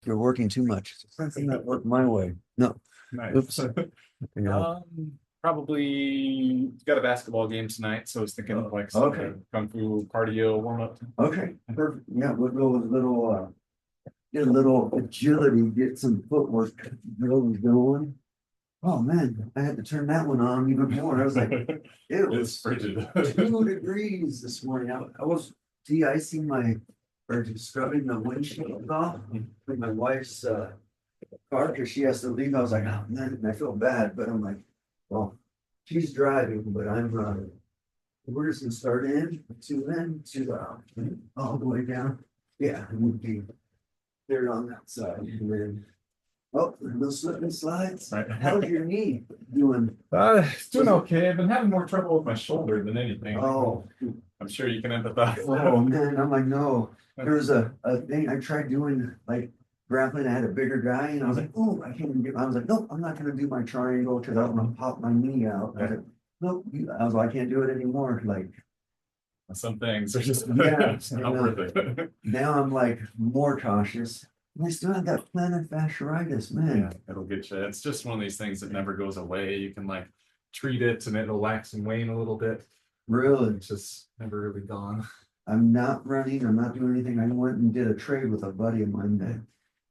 You're working too much. Something that worked my way. No. Nice. Oops. Yeah. Probably got a basketball game tonight, so I was thinking of like some Okay. kung fu cardio warm up. Okay. Perfect. Yeah, we'll go with a little get a little agility, get some footwork drills going. Oh man, I had to turn that one on even more. I was like, it It's was frigid. 2 degrees this morning. I was de-icing my or just scrubbing the windshield off with my wife's car because she has to leave. I was like, oh man, I feel bad, but I'm like, well, she's driving, but we're just gonna start to all the way down. Yeah, it would be there on that side. And then, oh, no slip and slides. Right. How's your knee doing? It's doing okay. I've been having more trouble with my shoulder than anything. Oh, I'm sure you can empathize. oh man, I'm like, no. There was a thing I tried doing like grappling. I had a bigger guy, and I was like, oh, I can't even get. I was like, nope, I'm not gonna do my triangle because I don't want to pop my knee out. I was like, nope. I was like, I can't do it anymore. Like Some things are just Yeah, it's not worth it. now I'm like more cautious. And I still have that plantar fasciitis, Yeah, man. it'll get you. It's just one of these things that never goes away. You can like treat it and it'll wax and wane a little bit. Really, It's just never really gone. I'm not running. I'm not doing anything. I went and did a trade with a buddy of mine that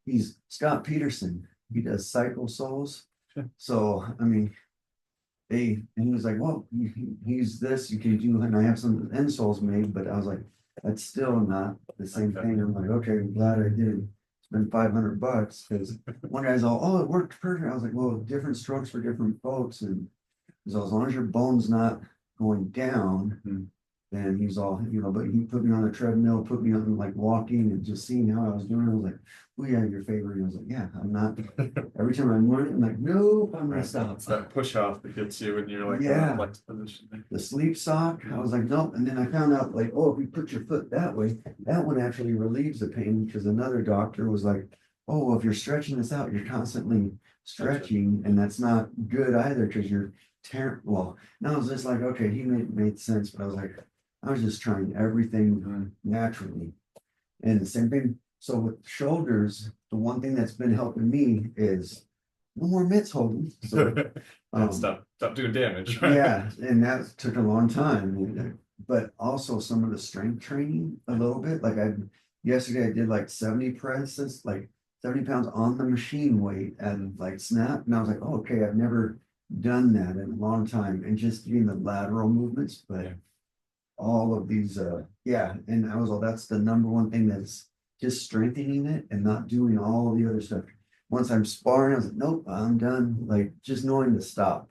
he's Scott Peterson. He does cycle soles. So I mean, and he was like, well, he's this, you can do, and I have some insoles made, but I was like, that's still not the same Okay. thing. I'm like, okay, I'm glad I did spend $500 because one guy's all, oh, it worked perfect. I was like, well, different strokes for different folks. And so as long as your bone's not going down, and he's all, but he put me on a treadmill, put me on like walking and just seeing how I was doing. I was like, oh yeah, you're favoring. I was like, yeah, I'm not. Every time I'm running, I'm like, nope, I'm gonna stop. It's that push off that gets you and you're like Yeah. in a flex position. The sleep sock, I was like, nope. And then I found out like, oh, if you put your foot that way, that one actually relieves the pain because another doctor was like, oh, well, if you're stretching this out, you're constantly stretching, and that's not good either because you're tearing. Well, and I was just like, okay, he made sense, but I was like, I was just trying everything naturally. And the same thing. So with shoulders, the one thing that's been helping me is no more mitts holding. So Stop doing damage. yeah, and that took a long time. But also some of the strength training a little bit. Like yesterday I did like 70 presses, like 70 pounds on the machine weight and like snap. And I was like, oh, okay, I've never done that in a long time. And just doing the lateral movements, but Yeah. all of these and I was all that's the number one thing that's just strengthening it and not doing all the other stuff. Once I'm sparring, I was like, nope, I'm done. Like just knowing to stop.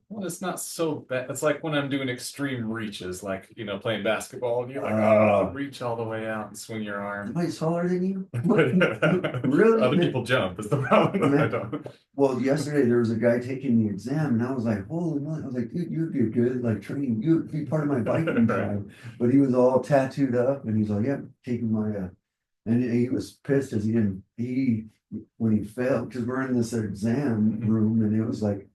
Well, it's not so bad. It's like when I'm doing extreme reaches, like playing basketball, and you're like, reach all the way out and swing your arm. Somebody's taller than you? Really? Other people jump is the problem. I don't. Well, yesterday there was a guy taking the exam, and I was like, holy moly. I was like, dude, you'd be good, like training, you'd be part of my biking tribe. But he was all tattooed up, and he's like, yep, taking my and he was pissed because when he failed, because we're in this exam room, and it was like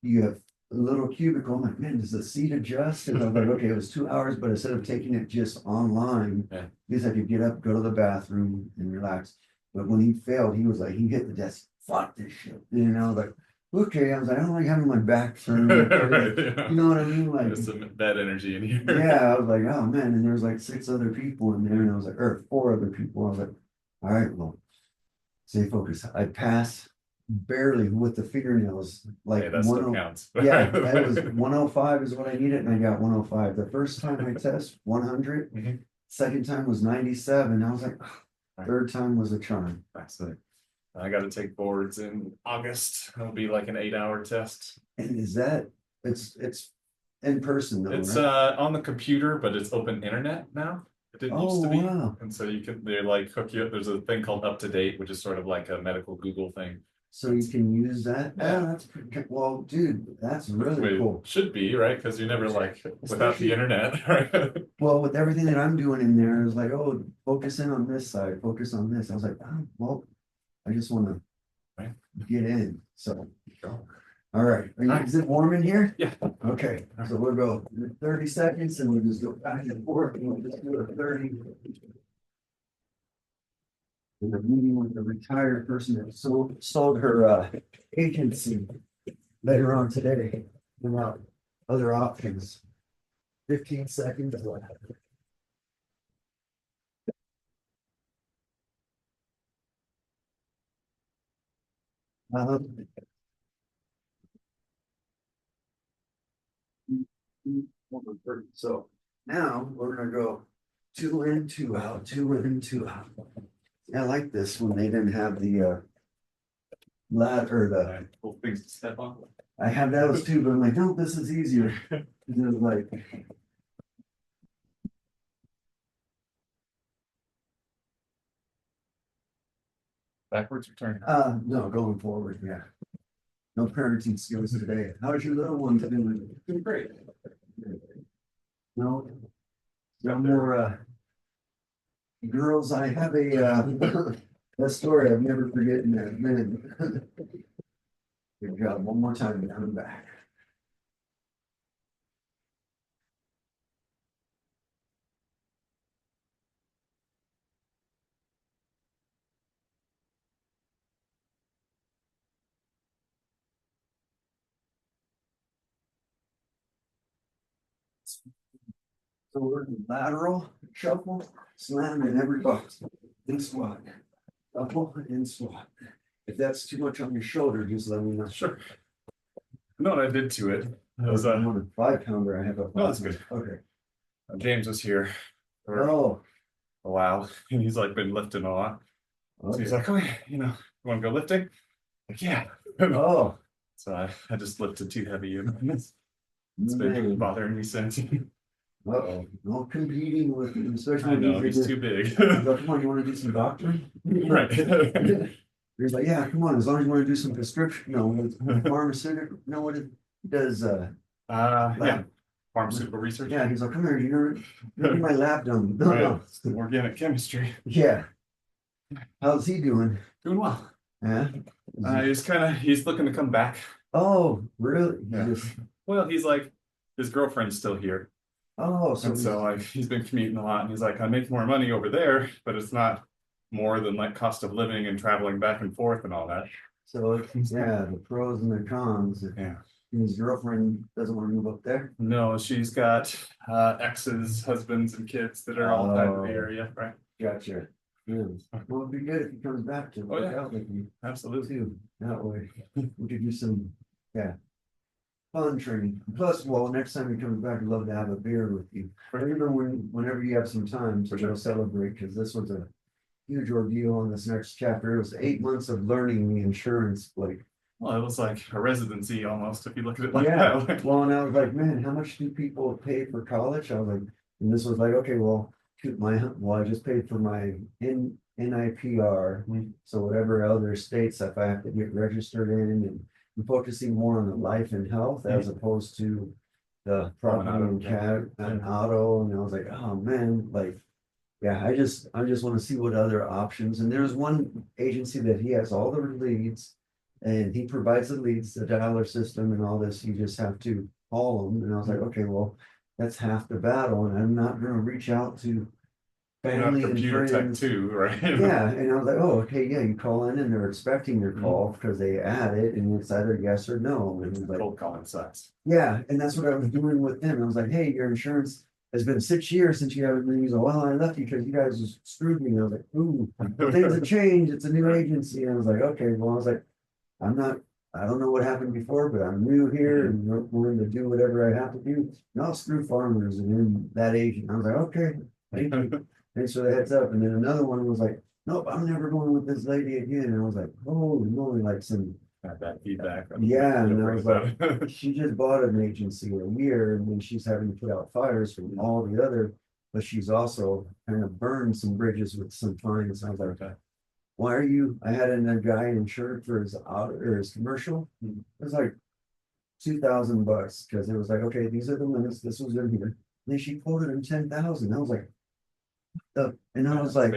you have a little cubicle. I'm like, man, does the seat adjust? And I was like, okay, it was 2 hours, but instead of taking it just online, at least I could get up, go to the bathroom, and relax. But when he failed, he was like, he hit the desk, fuck this shit. I was like, okay. I was like, I don't like having my back turned. Right, yeah. You know what I mean? Like, there's some bad energy in here. yeah, I was like, oh man. And there was like 6 other people in there, and I was like, or 4 other people. I was like, all right, well, stay focused. I passed barely with the fingernails, like that still counts. Yeah, that was 105 is what I needed, and I got 105. The first time I test 100, second time was 97. I was like, third time was a charm. That's it. I got to take boards in August. It'll be like an 8-hour test. And is that it's in person though? It's right? On the computer, but it's open internet now. It didn't used to be. Wow. And so they like hook you up. There's a thing called Up to Date, which is sort of like a medical Google thing. So you can use that. Yeah. Oh, that's pretty, well, dude, that's really cool. Should be, right? Because you're never like without the internet, right? Well, with everything that I'm doing in there, is like, oh, focus in on this side, focus on this. I was like, oh, well, I just want to get in. So, all right. Is it warm in here? Yeah. Okay. So we'll go 30 seconds and we'll just go back and forth and we'll just do a 30. in a meeting with a retired person that sold her agency later on today about other options. 15 seconds left. Um, so now we're gonna go 2 in, 2 out, 2 in, 2 out. I like this when they didn't have the lat or the Cool things to step on. I have those too, but I'm like, no, this is easier. It was like Backwards or turning? no, going forward, yeah. No parenting skills today. How's your little one doing? Doing great. No, no more girls. I have a that story I've never forgotten that man. Good job. One more time, coming back. So we're in lateral shuffle, slam in every box, in squat, shuffle and squat. If that's too much on your shoulder, just let me know. Sure. No, what I did to it. It was I'm on a 5 pounder. I have a No, that's good. Okay. James was here for Oh, a while, and he's like been lifting a lot. So he's okay. like, "Oh yeah, you want to go lifting?" Like, yeah. Oh, So I just lifted too heavy, and it's been man. bothering me since. Uh-oh. No competing with him, especially I when know he's he's too big. He's like, come on, you want to do some doctoring? Right. He's like, yeah, come on, as long as you want to do some prescription, no, pharmaceutical, no, what it does, Yeah. Pharmaceutical research. yeah, he's like, come here, you're my lab dummy. No, Right. no. Organic chemistry. Yeah. How's he doing? Doing well. Yeah. He's looking to come back. Oh, really? Yeah. Well, he's like, his girlfriend's still here. Oh, so And so like he's been commuting a lot, and he's like, I make more money over there, but it's not more than like cost of living and traveling back and forth and all that. so yeah, the pros and the cons. Yeah. His girlfriend doesn't want to move up there. No, she's got exes, husbands, and kids that are all tied to the area, right? Gotcha. Yeah. Well, it'd be good if he comes back to Oh, work yeah. out with me Absolutely. too. That way we could do some, yeah, fun training. Plus, well, next time he comes back, I'd love to have a beer with you. I remember whenever you have some time to go celebrate, because this was a huge ordeal on this next chapter. It was 8 months of learning the insurance, like. Well, it was like a residency almost, if you look at it like Yeah, that. well, and I was like, man, how much do people pay for college? I was like, and this was like, okay, well, shoot, I just paid for my NIPR. So whatever other states, if I have to get registered in, and I'm focusing more on the life and health as opposed to the property and cat and auto. And I was like, oh man, like, yeah, I just want to see what other options. And there's one agency that he has all the leads. And he provides the leads, the dialer system and all this, you just have to call them, and I was like, okay, well, that's half the battle, and I'm not gonna reach out to You're not family and computer tech friends. too, right? Yeah, and I was like, oh, okay, yeah, you call in and they're expecting your call because they add it, and it's either yes or no, and it's like, Cold calling sucks. yeah, and that's what I was doing with him, I was like, hey, your insurance has been 6 years since you haven't renewed, well, I left you because you guys just screwed me, and I was like, ooh, things have changed, it's a new agency, and I was like, okay, well, I was like, I don't know what happened before, but I'm new here and we're willing to do whatever I have to do. And I'll screw farmers and then that agent. I was like, okay, thank you. Thanks for the heads up. And then another one was like, nope, I'm never going with this lady again. And I was like, holy moly, like some. Got that feedback. Yeah, and I was like, she just bought an agency a year and then she's having to put out fires from all the other, but she's also kind of burned some bridges with some fines. I was like, okay. Why are you? I had a guy insured for his auto or his commercial. It was like $2,000 because it was like, okay, these are the limits. This was in here. Then she quoted him 10,000. I was like, and I was like,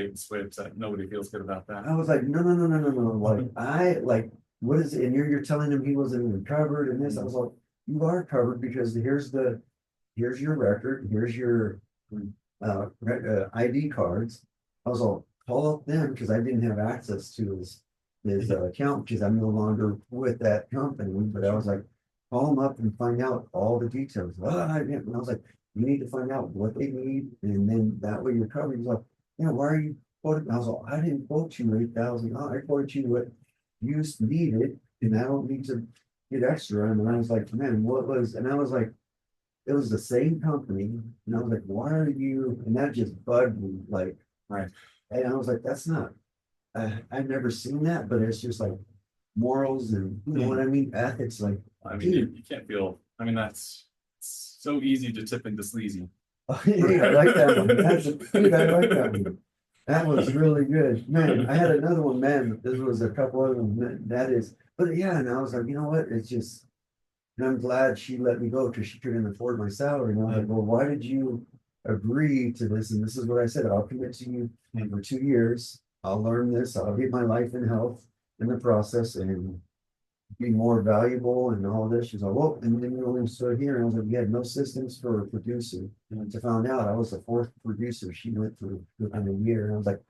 nobody feels good about that. I was like, no, no, no, no, no, no. Like, what is it? And you're telling him he wasn't even covered and this. I was like, you are covered because here's your record, here's your ID cards. I was all, call up them because I didn't have access to his account because I'm no longer with that company. But I was like, call them up and find out all the details. And I was like, you need to find out what they need, and then that way you're covered. He's like, yeah, why are you quoting? I was like, I didn't quote you $8,000. I quoted you what you needed, and I don't need to get extra. And I was like, man, what was? And I was like, it was the same company, and I was like, why are you? And that just bugged me, like, Right. and I was like, that's not. I've never seen that, but it's just like morals and you know what I mean, ethics. Like, I mean, you can't feel. I mean, that's it's so easy to tip into sleazy. hey, I like that one. Dude, I like that one. That was really good, man. I had another one, man. This was a couple of them. That is, but yeah, and I was like, you know what? It's just, and I'm glad she let me go because she couldn't afford my salary. And I was like, well, why did you agree to this? And this is what I said: I'll commit to you for 2 years. I'll learn this. I'll get my life and health in the process and be more valuable and all this. She's like, well, and then you only stood here. And I was like, you had no systems for a producer. And to find out I was the fourth producer she went through within a year. And I was like,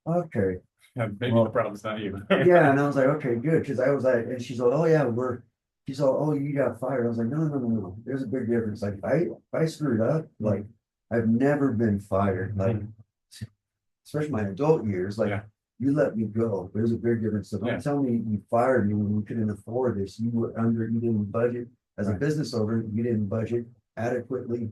okay. Yeah, maybe Well, the problem's not you. yeah. And I was like, okay, good. Cause I was like, and she's like, oh yeah, she's like, oh, you got fired. I was like, no. There's a big difference. Like if I screwed up, like I've never been fired. Like, especially my adult years, like you let me go. There's a big difference. So don't tell me you fired me when you couldn't afford this. You didn't budget as a business owner, you didn't budget adequately.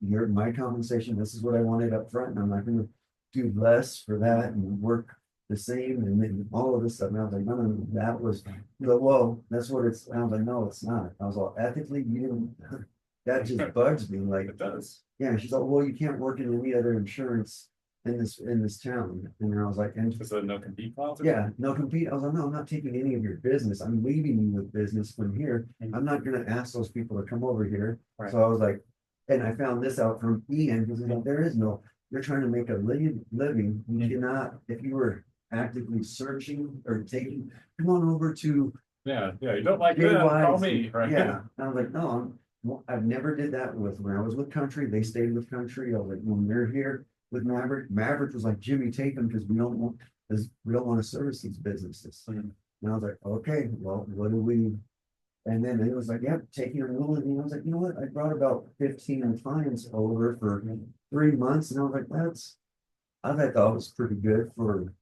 Your my compensation, this is what I wanted up front, and I'm not gonna do less for that and work the same and then all of this stuff. And I was like, no, that was well, that's what it's. I was like, no, it's not. I was all ethically, you didn't that just bugs me. Like It does. yeah, she's like, well, you can't work in any other insurance in this town. And I was like, and Is it a no compete clause? yeah, no compete. I was like, no, I'm not taking any of your business. I'm leaving you with business from here. I'm not gonna ask those people to come over here. Right. So I was like, and I found this out from Ian because like, there is no. You're trying to make a living. You cannot if you were actively searching or taking. Come on over to. Yeah, you don't like that? Call me. Right. Yeah, and I was like, no, I've never did that with when I was with Country. They stayed with Country. I was like, when they're here with Maverick was like Jimmy, take them because we don't want to service these businesses. And I was like, okay, well, what do we? And then it was like, yep, taking a rule. And I was like, you know what? I brought about 15 clients over for 3 months, and I was like, I thought that was pretty good for.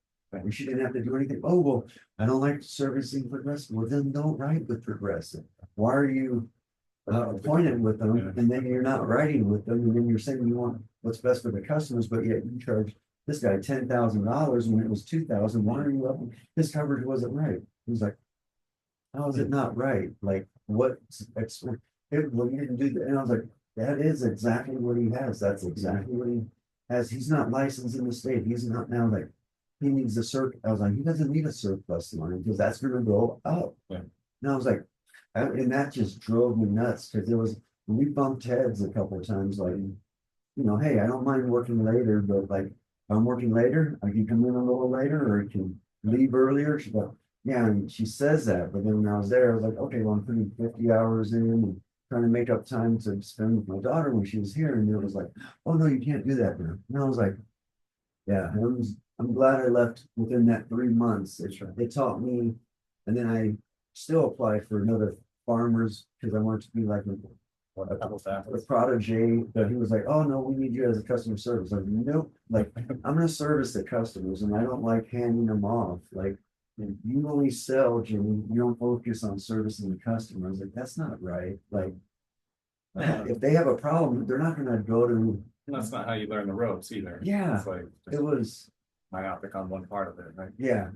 She didn't have to do anything. Oh well, I don't like servicing Progressive. Well, then don't write with Progressive. Why are you? Appointed with them, and then you're not writing with them, and then you're saying you want what's best for the customers, but yet you charge this guy $10,000 when it was 2,000. Why are you up? His coverage wasn't right. He was like, how is it not right? Like what? Well, you didn't do that, and I was like, that is exactly what he has. That's exactly what he has. He's not licensed in the state. He's not now like he needs a surplus. I was like, he doesn't need a surplus line because that's going to go up. And I was like. And that just drove me nuts because we bumped heads a couple of times, like, hey, I don't mind working later, but like, if I'm working later, I can come in a little later or I can leave earlier. She's like, yeah, and she says that, but then when I was there, I was like, okay, well, I'm putting 50 hours in and trying to make up time to spend with my daughter when she was here. And it was like, oh, no, you can't do that now. And I was like, yeah, I'm glad I left within that 3 months. It taught me, and then I still applied for another farmers because I wanted to be like a protege, but he was like, oh no, we need you as a customer service. Like, nope, like I'm gonna service the customers and I don't like handing them off. Like you only sell, Jimmy, you don't focus on servicing the customer. I was like, that's not right. Like if they have a problem, they're not gonna go to that's not how you learn the ropes either. Yeah. It's like it was myopic on one part of it, right? Yeah.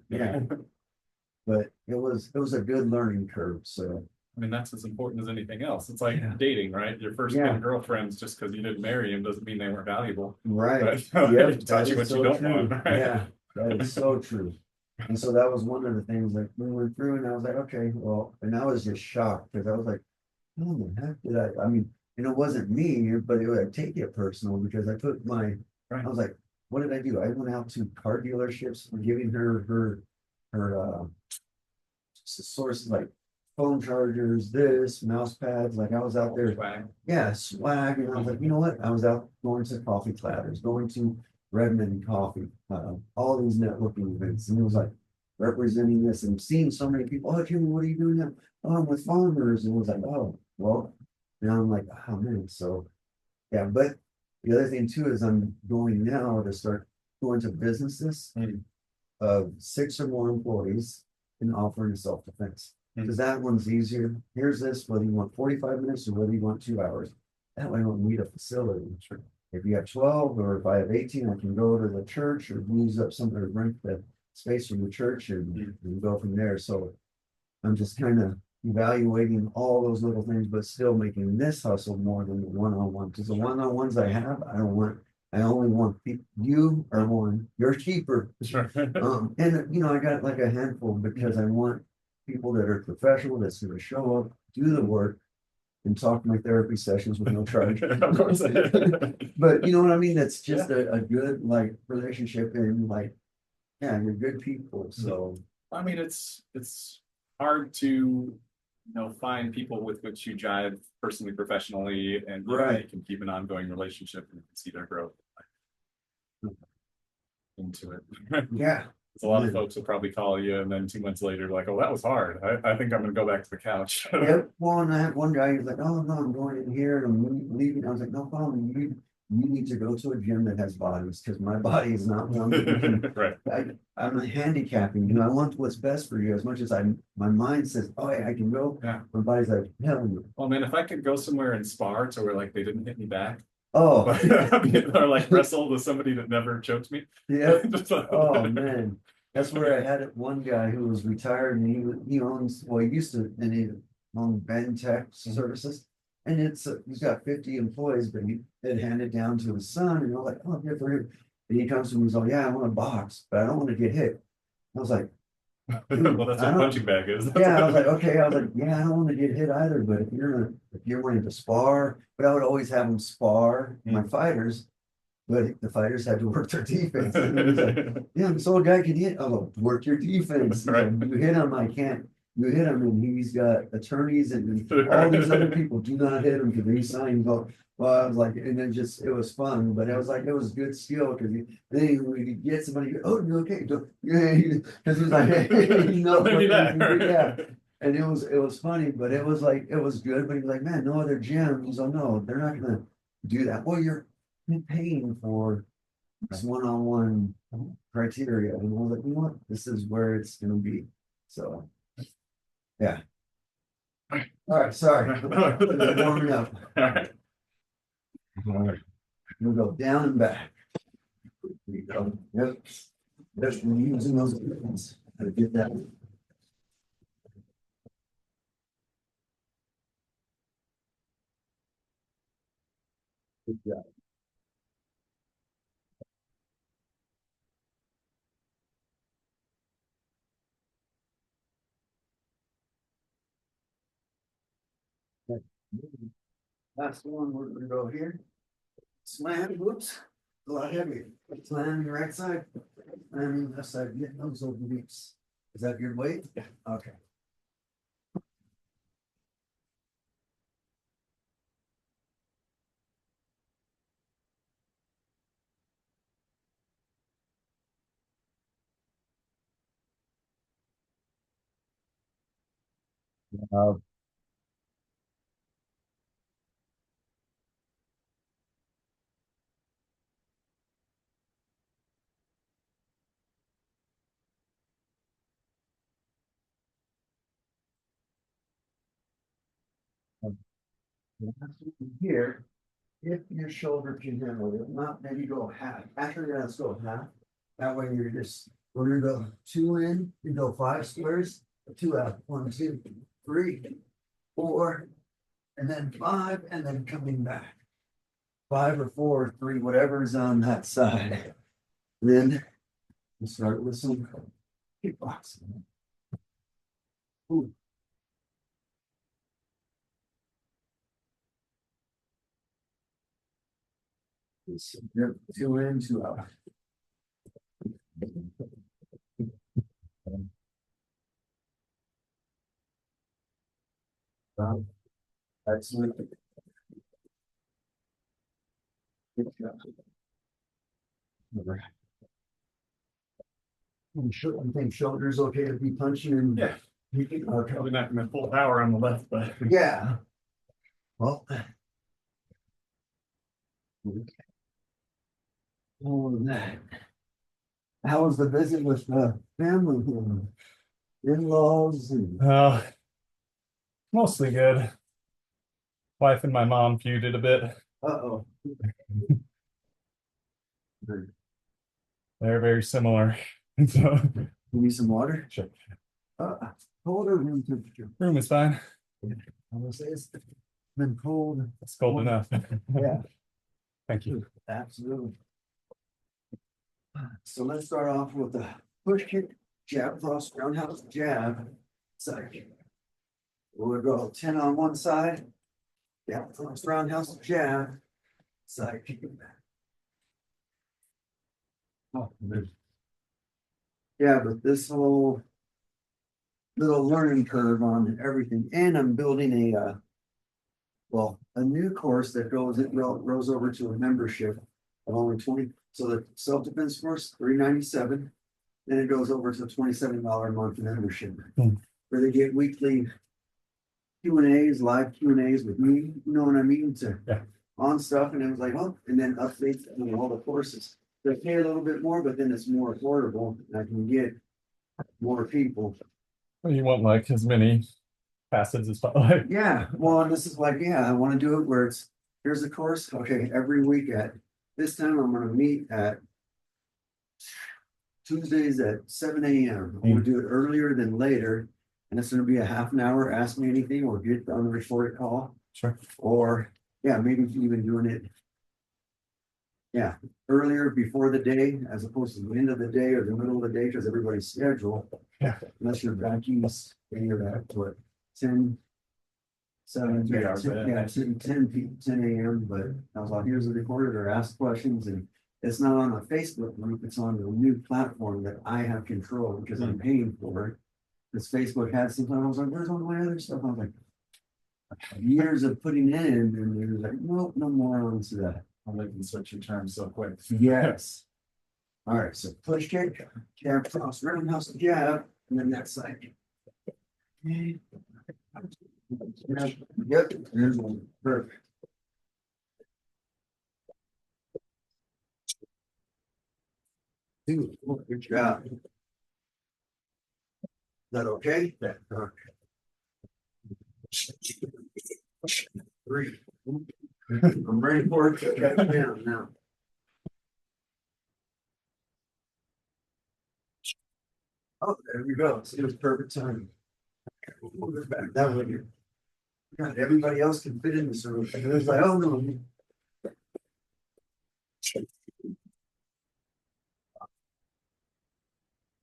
But it was a good learning curve. So I mean, that's as important as anything else. It's like dating, right? Your first 10 girlfriends, just because you didn't marry him doesn't mean they weren't valuable. Right. Yeah. Taught you what you don't want. Right? Yeah, that is so true. And so that was one of the things like we went through and I was like, okay, well, and I was just shocked because I was like, oh the heck did I mean, and it wasn't me, but it would take it personal because I put I was like, what did I do? I went out to car dealerships and giving her source like phone chargers, this, mouse pads, like I was out there. Swag. Yeah, swag. And I was like, you know what? I was out going to coffee platters, going to Redmond Coffee, all these networking events, and it was like representing this and seeing so many people. Oh, Jimmy, what are you doing now? Oh, I'm with farmers, and it was like, oh, well, now I'm like, oh man, so yeah. But the other thing too is I'm going now to start going to businesses of 6 or more employees and offering self-defense. Because that one's easier. Here's this, whether you want 45 minutes or whether you want 2 hours. That way I don't need a facility. Sure. If you have 12 or if I have 18, I can go to the church or use up some or rent the space from the church and go from there. So I'm just kind of evaluating all those little things, but still making this hustle more than the one-on-one. Because the one-on-ones I have, I don't want. I only want you are one. You're cheaper. Sure. And you know, I got like a handful because I want people that are professional that's going to show up, do the work, and talk to my therapy sessions with no charge. Of course. But you know what I mean? That's just a good like relationship and like, yeah, you're good people. So I mean, it's hard to find people with which you jive personally, professionally, and right. you can keep an ongoing relationship and see their growth into it. Yeah. A lot of folks will probably call you, and then 2 months later, like, "Oh, that was hard. I think I'm going to go back to the couch." Yep. Well, and I had one guy. He's like, "Oh no, I'm going in here and I'm leaving." I was like, "No problem. You need to go to a gym that has bodies because my body is not one." Right. I'm handicapping. You know, I want what's best for you as much as my mind says, "Oh, yeah, I can go." Yeah. My body's like, "Hell no." Well, man, if I could go somewhere and spar to where like they didn't hit me back. Oh. Or like wrestle with somebody that never choked me. Yep. Oh man. That's where I had it. One guy who was retired and he owns, well, he used to, and he owned Ben Tech Services. And he's got 50 employees, but he had handed down to his son, and I was like, "Oh, good for him." And he comes to me, he's like, "Yeah, I want to box, but I don't want to get hit." I was like, well, that's what punching bag is. yeah, I was like, okay, I was like, yeah, I don't want to get hit either, but if you're wanting to spar, but I would always have them spar my fighters, but the fighters had to work their defense. And he was like, yeah, so a guy can hit. Oh, work your defense. Right. You hit him, I can't. You hit him, and he's got attorneys and all these other people. Do not hit him because he signed. Well, I was like, and then just it was fun, but it was like it was good skill because then when you get somebody, oh, you're okay, yeah, because he's like, hey, you know, yeah. And it was funny, but it was like it was good. But he's like, man, no other gym. He's like, no, they're not gonna do that. Well, you're paying for this one-on-one criteria, and I was like, you know what, this is where it's gonna be. So, yeah. All right, sorry. Warming up. All right. All right. We'll go down and back. There you go. Yep. Just using those equipments. How to get that. Good job. Okay. Last one, we're gonna go here. Slam, whoops, a lot heavier. Slam your right side, slam your left side, get those obliques. Is that your weight? Yeah. Okay. Uh, Here, if your shoulder can handle it, not maybe go half. After that, let's go half. That way you're just, we're gonna go 2 in, you go 5 squares, 2 out, 1, 2, 3, 4, and then 5, and then coming back. 5 or 4, 3, whatever's on that side. Then we'll start with some kickboxing. Ooh. Yep, 2 in, 2 out. Excellent. Good job. I think shoulder's okay to be punching and. Yeah. Okay. Probably not gonna full power on the left, but Yeah. Well. Oh, that. How was the visit with the family? In-laws and. mostly good. Wife and my mom feuded a bit. Uh-oh. They're very similar. So Give me some water. sure. Cold or room temperature? Room is fine. I will say it's been cold. It's cold enough. Yeah, Thank you. absolutely. So let's start off with the push kick, jab, cross, roundhouse, jab, side. We'll go 10 on one side, jab, cross, roundhouse, jab, side kick. Oh, man. Yeah, but this whole little learning curve on everything, and I'm building a new course that rolls over to a membership of only 20. So the self-defense course, $397. Then it goes over to a $27 a month membership, where they get weekly Q&As, live Q&As with me, you know what I mean? Yeah. On stuff, and it was like, oh, and then updates on all the courses. They pay a little bit more, but then it's more affordable, and I can get more people. Well, you want like as many facets as possible. Yeah, well, and this is like, yeah, I want to do it where it's, here's the course, okay, every week at this time, I'm gonna meet at Tuesdays at 7 a.m. I'm gonna do it earlier than later, and it's gonna be a half an hour, ask me anything, or get on the recorded call, Sure. or, yeah, maybe even doing it. Yeah, earlier before the day, as opposed to the end of the day or the middle of the day, because everybody's schedule. Yeah. Unless you're back east, and you're at what, 10. 7, 3 yeah, hours 10, ahead. yeah, 10 a.m. But I was like, here's the recorder, or ask questions, and it's not on a Facebook group, it's on a new platform that I have control because I'm paying for it. Because Facebook had something, I was like, where's all my other stuff? I was like, years of putting in, and they was like, nope, no more on to that. I'm making switching terms so quick. Yes. All right, so push kick, jab, cross, roundhouse, jab, and then that side. Yep, there's one, perfect. Dude, good job. Is that okay? Yeah. Okay. 3. I'm ready for it to catch down now. Oh, there we go. See, it was perfect timing. We'll go back that way. God, everybody else can fit in this room. And it was like, oh no.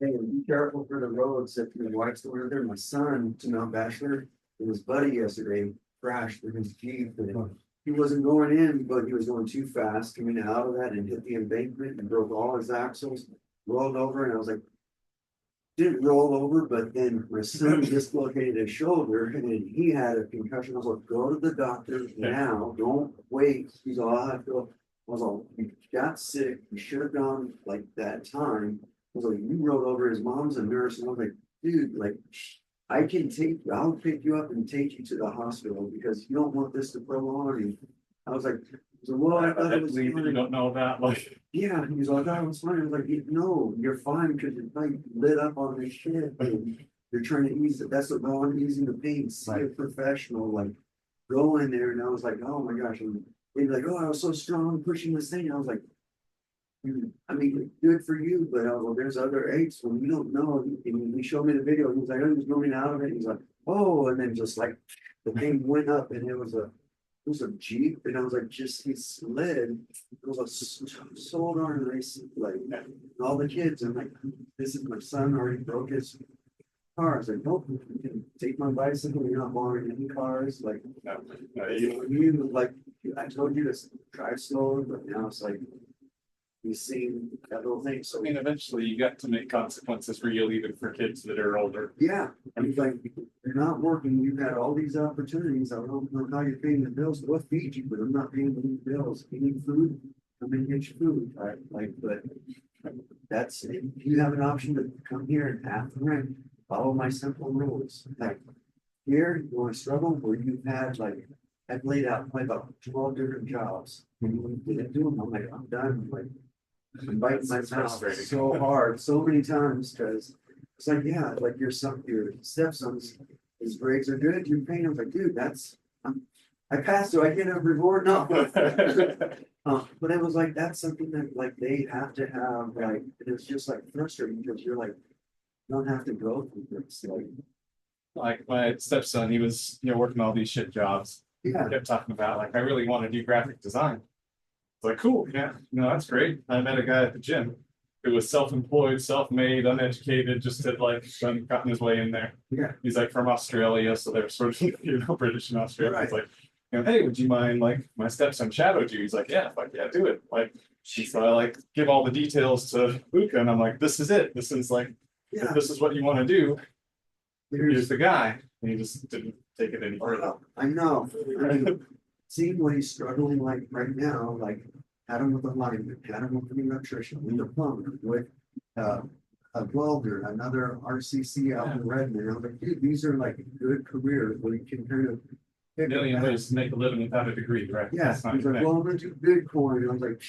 Hey, be careful for the roads. If your wife's over there, my son to Mount Bachelor, and his buddy yesterday crashed with his Jeep. And he wasn't going in, but he was going too fast coming out of that and hit the embankment and broke all his axles, rolled over, and I was like, didn't roll over, but then my son dislocated his shoulder and he had a concussion. I was like, go to the doctor now, don't wait. He's all, I have to go. I was like, you got sick, you should have gone like that time. I was like, you rolled over, his mom's a nurse, and I was like, dude, like, I can take you, I'll pick you up and take you to the hospital because you don't want this to prolong. And I was like, so, well, I thought it was You fine. don't know that, like. Yeah, he was like, I was fine. I was like, no, you're fine because it's like lit up on this shit. And you're trying to ease it. That's what I'm easing the pain. See a professional, like, go in there. And I was like, oh my gosh. And they'd be like, oh, I was so strong pushing this thing. I was like, I mean, good for you, but well, there's other aches when you don't know. And he showed me the video. He was like, I was moving out of it. He's like, oh, and then just like the thing went up, and it was a Jeep, and I was like, just he slid. It was a so darn nice, like all the kids. I'm like, this is my son already broke his car. I was like, nope, you can take my bicycle. You're not borrowing any cars. Like, you like I told you to drive slower, but now it's like. You've seen that little thing, so I mean, eventually you got to make consequences real even for kids that are older. yeah, I mean, like, you're not working, you've had all these opportunities, I don't know how you're paying the bills, we'll feed you, but I'm not paying the bills, you need food, come and get your food, right? Like, but that's, if you have an option to come here and half the rent, follow my simple rules. Like, here, you want to struggle where you've had like, I've laid out probably about 12 different jobs. And you didn't do them, I'm like, I'm done, like, I'm biting my It's mouth frustrating. so hard, so many times, because it's like, yeah, like your son, your stepson's, his grades are good, you're paying him, like, dude, that's, I passed, so I get a reward, no. But it was like, that's something that like they have to have, like, it's just like frustrating because you're like, you don't have to go through this, Like my stepson, he was, working all these shit jobs. yeah, He kept talking about like, I really want to do graphic design. It's like, cool, yeah, that's great. I met a guy at the gym who was self-employed, self-made, uneducated, just had like gotten his way in there. yeah, He's like from Australia, so they're sort of, British in Australia. Right. It's like, hey, would you mind like my stepson shadowed you? He's like, yeah, fuck yeah, do it. Like, so I like give all the details to Luca, and I'm like, this is it. This is like, yeah. if this is what you want to do, here's There's, the guy. And he just didn't take it any further. I know, I mean, seeing what he's struggling like right now, like, had him with a lineman, had him with an electrician, with a plumber, with, uh, a welder, another RCC out in Redmond. I'm like, dude, these are like good careers where you can kind of. pick up Million that- ways to make a living without a degree, right? Yeah, That's not he's like, your well, I'm gonna do Bitcoin. I was like,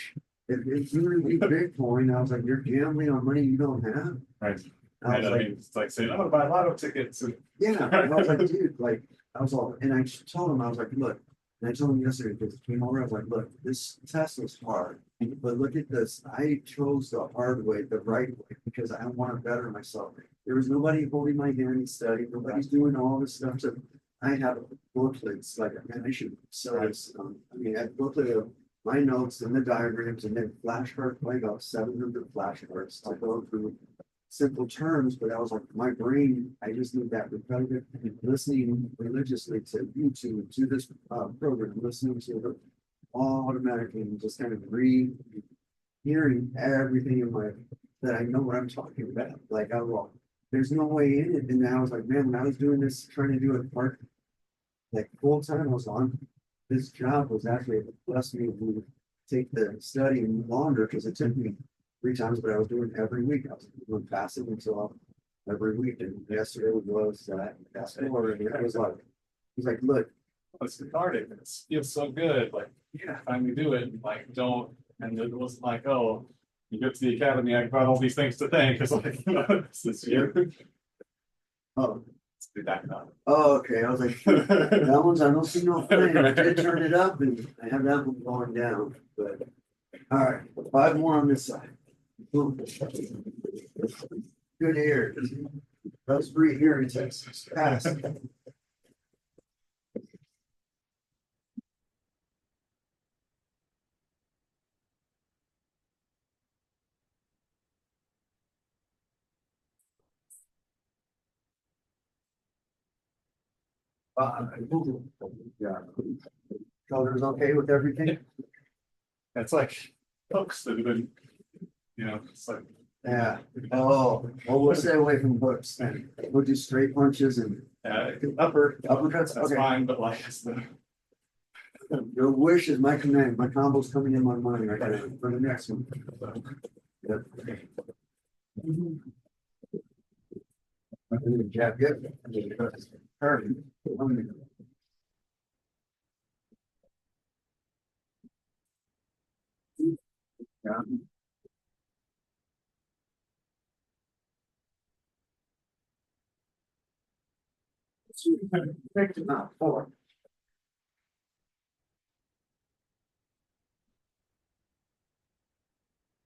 if you're gonna do Bitcoin, I was like, you're gambling on money you don't have. right. I was And I like, mean, it's like saying, I'm gonna buy lotto tickets. And yeah, I was like, dude, like, I was all, and I told him, I was like, look, and I told him yesterday, because he came over, I was like, look, this test was hard, but look at this, I chose the hard way, the right way, because I want to better myself. There was nobody holding my hand and studying, nobody's doing all this stuff, so I have booklets, like, man, I should sell this, I mean, I had a booklet of my notes and the diagrams, and then flashcards, like about 700 flashcards to go through simple terms, but I was like, my brain, I just need that repetitive listening religiously to YouTube, to this program, listening to it automatically, and just kind of hearing everything in my, that I know what I'm talking about. Like, I well, there's no way in it. And then I was like, man, when I was doing this, trying to do it part, like full time, I was on, this job was actually blessed me to take the study longer because it took me 3 times, but I was doing every week. I was doing passive until every week. And yesterday was that's more. And it was like, he's like, look, it's cathartic. And it feels so good. Like, yeah, finally do it. And like, don't. And it wasn't like, oh, you go to the academy, I got all these things to thank. It's like, this year. oh, Let's do that now. oh, okay. I was like, that one's, I don't see no flame. I did turn it up and I have that one going down. But all right, 5 more on this side. Boom. Good air. Let's breathe here. It's pass. Yeah. Colors okay with everything? It's like books that have been, it's like, Yeah. Oh, well, we'll stay away from books then. We'll do straight punches and uppercuts. that's Okay. fine, but like, it's the, Your wish is my command. My combo's coming in my mind right now for the next one. Yep. Jab, yep. Perfect. Yeah. Pick them out. 4.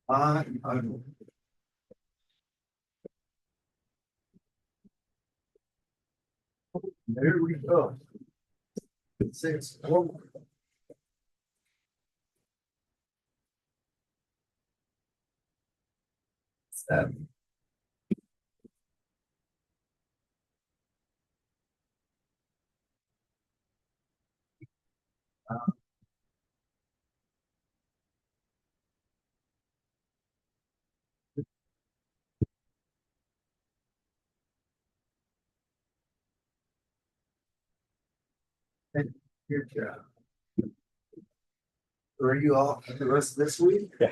I, there we go. 6. 4. 7. Good job. Are you off the rest of this week? Yeah.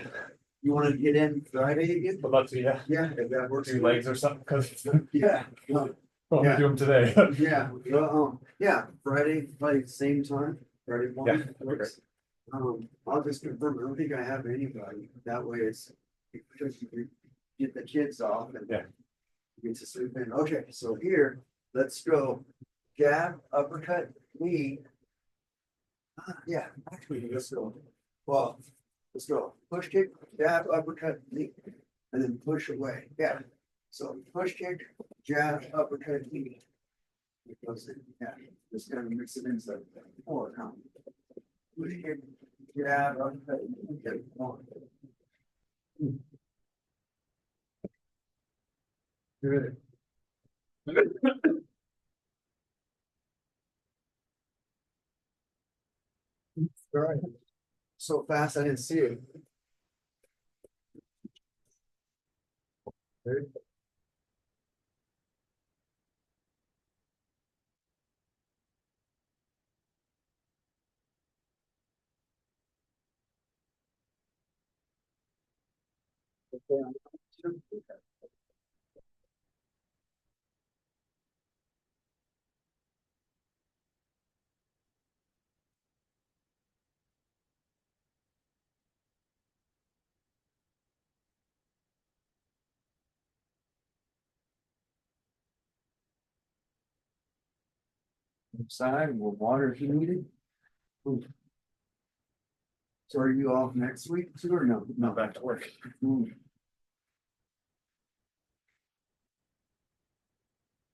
You wanna get in Friday again? About to, yeah. Yeah, if that works. Two legs or something, because Yeah, no, I'm gonna do them today. yeah, well, yeah, Friday, like same time, Friday morning. Yeah, works. I'll just confirm, I don't think I have anybody, that way it's, because you can get the kids off and. Yeah. Get to sleep in, okay, so here, let's go, jab, uppercut, knee. Yeah, actually, let's go, well, let's go, push kick, jab, uppercut, knee, and then push away, yeah. So push kick, jab, uppercut, knee. It goes in, yeah, just kind of mix it in so four count. Push kick, jab, uppercut, knee, okay, one. Good. All right. So fast, I didn't see it. Good. Side, with water if you needed. So are you off next week too, or no? Not back to work. Mm.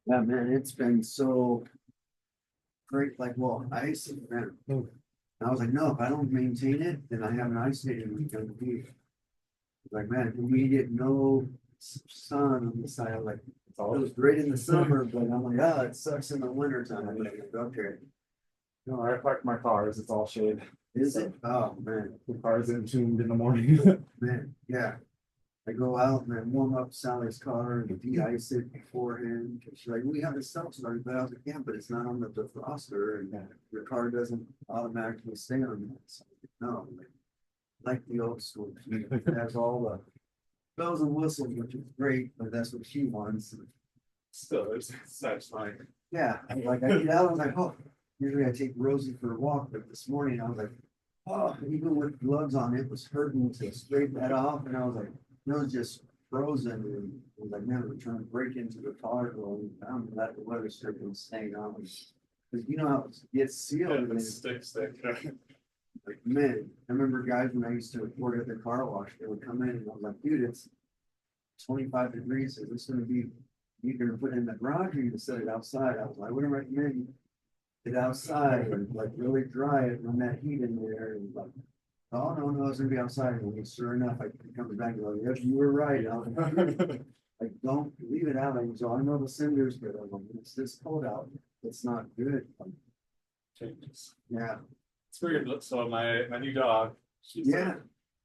Yeah, man, it's been so great, like, well, ice, man. Mm. And I was like, no, if I don't maintain it, then I have an ice skating weekend to be. Like, man, we get no sun on the side, like, It's it all. was great in the summer, but I'm like, oh, it sucks in the winter time. I'm like, okay, No, I parked my cars. It's all shade. is it? Oh, man, The cars in tuned in the morning. man, yeah. I go out and I warm up Sally's car and de-ice it beforehand. She's like, we have the self started, but I was like, yeah, but it's not on the defroster and your car doesn't automatically stay on that. So, no, like the old school. It has all the bells and whistles, which is great, but that's what she wants. Still, it's satisfying. Yeah, and like I get out, I was like, oh, usually I take Rosie for a walk, but this morning I was like, oh, even with gloves on, it was hurting to scrape that off, and I was like, it was just frozen, and I was like, man, we're trying to break into the car, and I'm let the weather strip and staying on. Because you know how it gets sealed, Yeah, and the it's stick. like, man, I remember guys when I used to work at the car wash, they would come in and I was like, dude, it's 25 degrees, is this gonna be, you gonna put it in the garage or you can set it outside? I was like, I wouldn't recommend you it outside and like really dry it, run that heat in there and like, oh, no, it's gonna be outside. And sure enough, I come back and go, yes, you were right. I was like, don't leave it out. So I know the cinders, but it's this cold out. It's not good. Changes. Yeah, It's weird. So my new dog, yeah.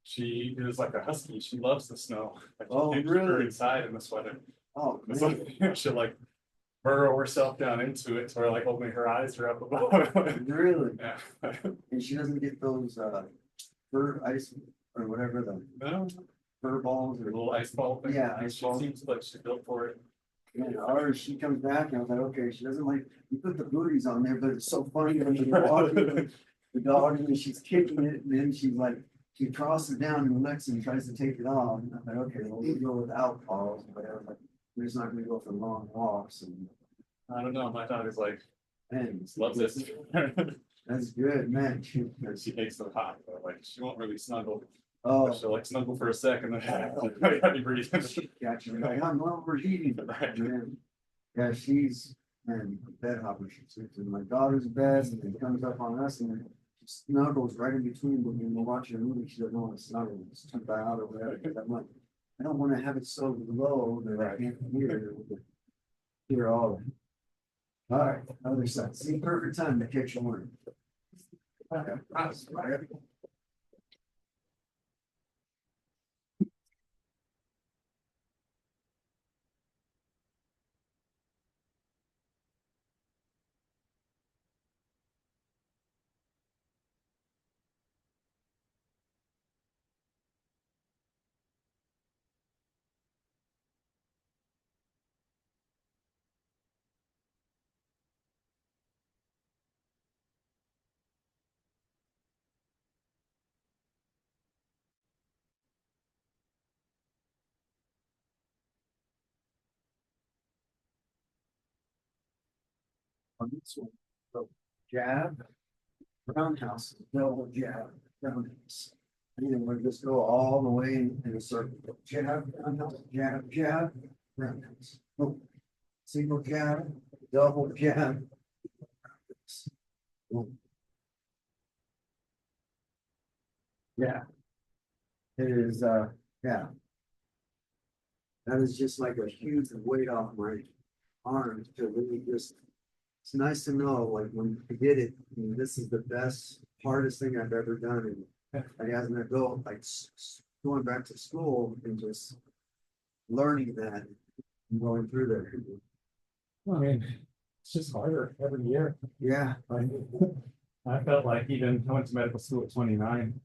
she is like a husky. She loves the snow. Like, Oh, you can't keep her really? inside in the sweater. Oh, It's man. like, she'll like burrow herself down into it, so like only her eyes are up above it. Really? Yeah. And she doesn't get those fur ice or whatever the No, fur balls a or little ice ball thing. Yeah, ice She ball. seems like she's built for it. and ours, she comes back and I was like, okay, she doesn't like, you put the booties on there, but it's so funny when you're walking the dog and she's kicking it and then she's like, she crosses down and licks and tries to take it off. And I'm like, okay, well, we go without balls, but I was like, we're just not gonna go for long walks and I don't know. My dog is like and loves it. that's good, man. She hates the hot, but like she won't really snuggle. Oh, She'll like snuggle for a second, then heavy breathing. gotcha. Like, I'm overheating. Man. Yeah, she's, man, a bed hopper. She sleeps in my daughter's bed and then comes up on us and then she snuggles right in between. But when we're watching a movie, she doesn't want to snuggle. Just jump out or whatever. Because I'm like, I don't want to have it so low that I can't hear all of it. All right, other side. See, perfect time to catch one. Okay, that's right. On this one, so jab, roundhouse, double jab, roundhouse. And then we'll just go all the way in a circle. Jab, roundhouse, jab, jab, roundhouse. Oh, single jab, double jab. Oh, yeah, it is, yeah. That is just like a huge weight off my arms to really just, it's nice to know, like, when you did it, I mean, this is the best, hardest thing I've ever done. And like, as an adult, like going back to school and just learning that and going through there. I mean, it's just harder every year. Yeah, Like, I felt like even I went to medical school at 29.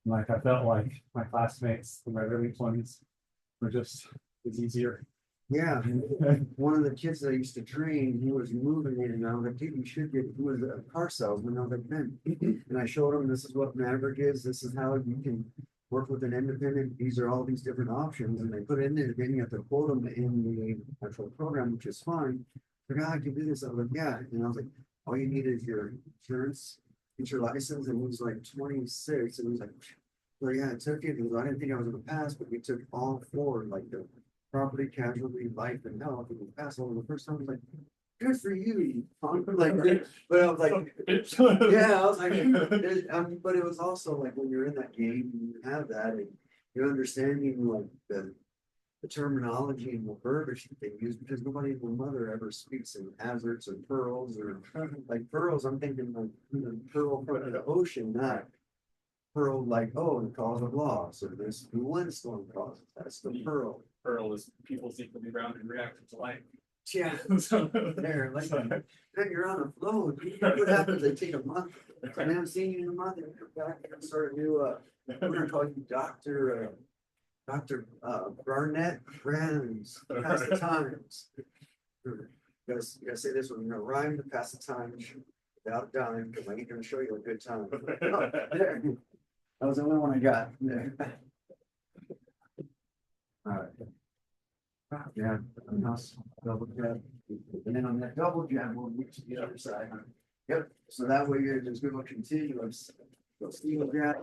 Like I felt like my classmates in my early 20s were just it's easier. yeah. One of the kids that I used to train, he was moving it, and I was like, dude, you should get, he was a car salesman. I was like, man, and I showed him this is what Maverick is, this is how you can work with an independent, these are all these different options, and they put it in there, then you have to quote them in the actual program, which is fine. But God, I can do this. I was like, yeah, and I was like, all you need is your insurance, get your license, and he was like 26, and he was like, well, yeah, I took it, and I didn't think I was gonna pass, but we took all four, like the property, casualty, life, and health, and we passed all the first time. I was like, good for you. Like, but I was like, yeah, I was like, but it was also like when you're in that game, you have that, and you're understanding like the terminology and the verbiage that they use because nobody in my mother ever speaks in hazards or pearls or like pearls. I'm thinking like pearl from the ocean, not pearl like, oh, the cause of loss or this windstorm causes. That's the pearl. Pearl is people's equally rounded reaction to life. Yeah, there, like, then you're on a flow. What happens? They take a month, and I haven't seen you in a month, and you're back and start a new, we're gonna call you Dr. Barnett Brands, pass the times. You gotta say this one, you're gonna rhyme to pass the time without dying, because I ain't gonna show you a good time. Oh, there. That was the only one I got there. All right. Yeah, nice double jab. And then on that double jab, we'll reach to the other side. Yep, so that way you're just going to continuous. So steel jab.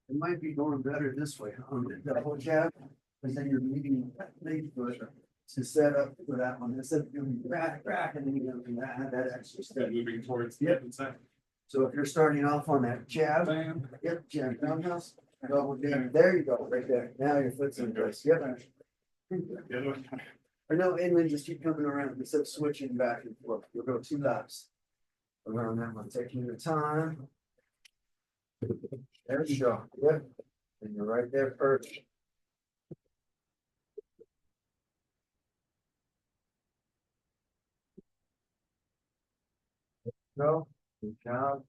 It might be going better this way on the double jab, because then you're meeting that lead foot to set up for that one. Instead of doing back, and then you're going to add that extra step. Moving towards the Yep. inside. So if you're starting off on that jab, Bam. yep, jab, roundhouse, double jab, there you go, right there. Now your foot's in place, yep. The other one. Or no, and then just keep coming around instead of switching back and forth. You'll go 2 laps around that one, taking your time. There you go, yep. And you're right there first. Go, good job.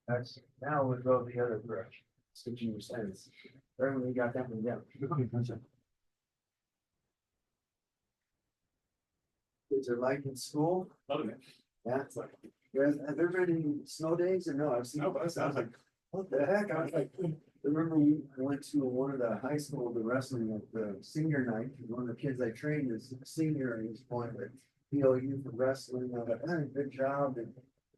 That's, now we'll go the other direction, switching your stance. There we got that one down. Kids are liking school. Loving it. Yeah, it's like, guys, have there been any snow days or no? I've seen. No, but it sounds like What the heck? I was like, remember we went to one of the high school, the wrestling at the senior night. One of the kids I trained is a senior and he's going to POU for wrestling. I was like, hey, good job. And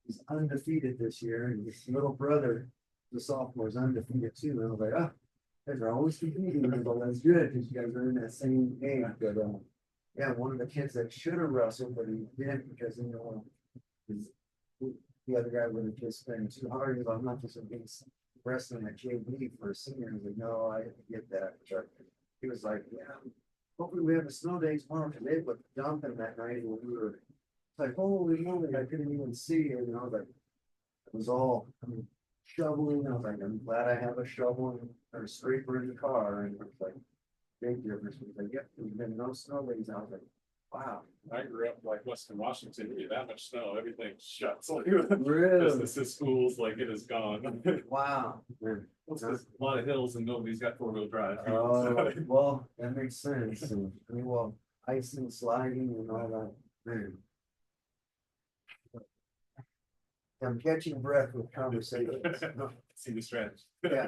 he's undefeated this year. And his little brother, the sophomore, is undefeated too. And I was like, oh, you guys are always competing. But that's good because you guys are in that same age. But yeah, one of the kids that should have wrestled, but he didn't because his the other guy would have just been too hard. He's like, I'm not just against wrestling at JV for a senior. He's like, no, I get that. But he was like, yeah, hopefully we have a snow day tomorrow because they were dumping that night when we were like, holy moly, I couldn't even see it. And I was like, it was all shoveling. I was like, I'm glad I have a shovel or a scraper in the car. And it was like, big difference. He was like, yep, there's been no snow days. I was like, wow. I grew up like Western Washington, you get that much snow, everything shuts. Like, Really? businesses, schools, like it is gone. Wow. It's just a lot of hills and nobody's got 4-wheel drive. Oh, well, that makes sense. And, I mean, well, icing, sliding and all that, man. I'm catching breath with conversations. See the strategy. Yeah.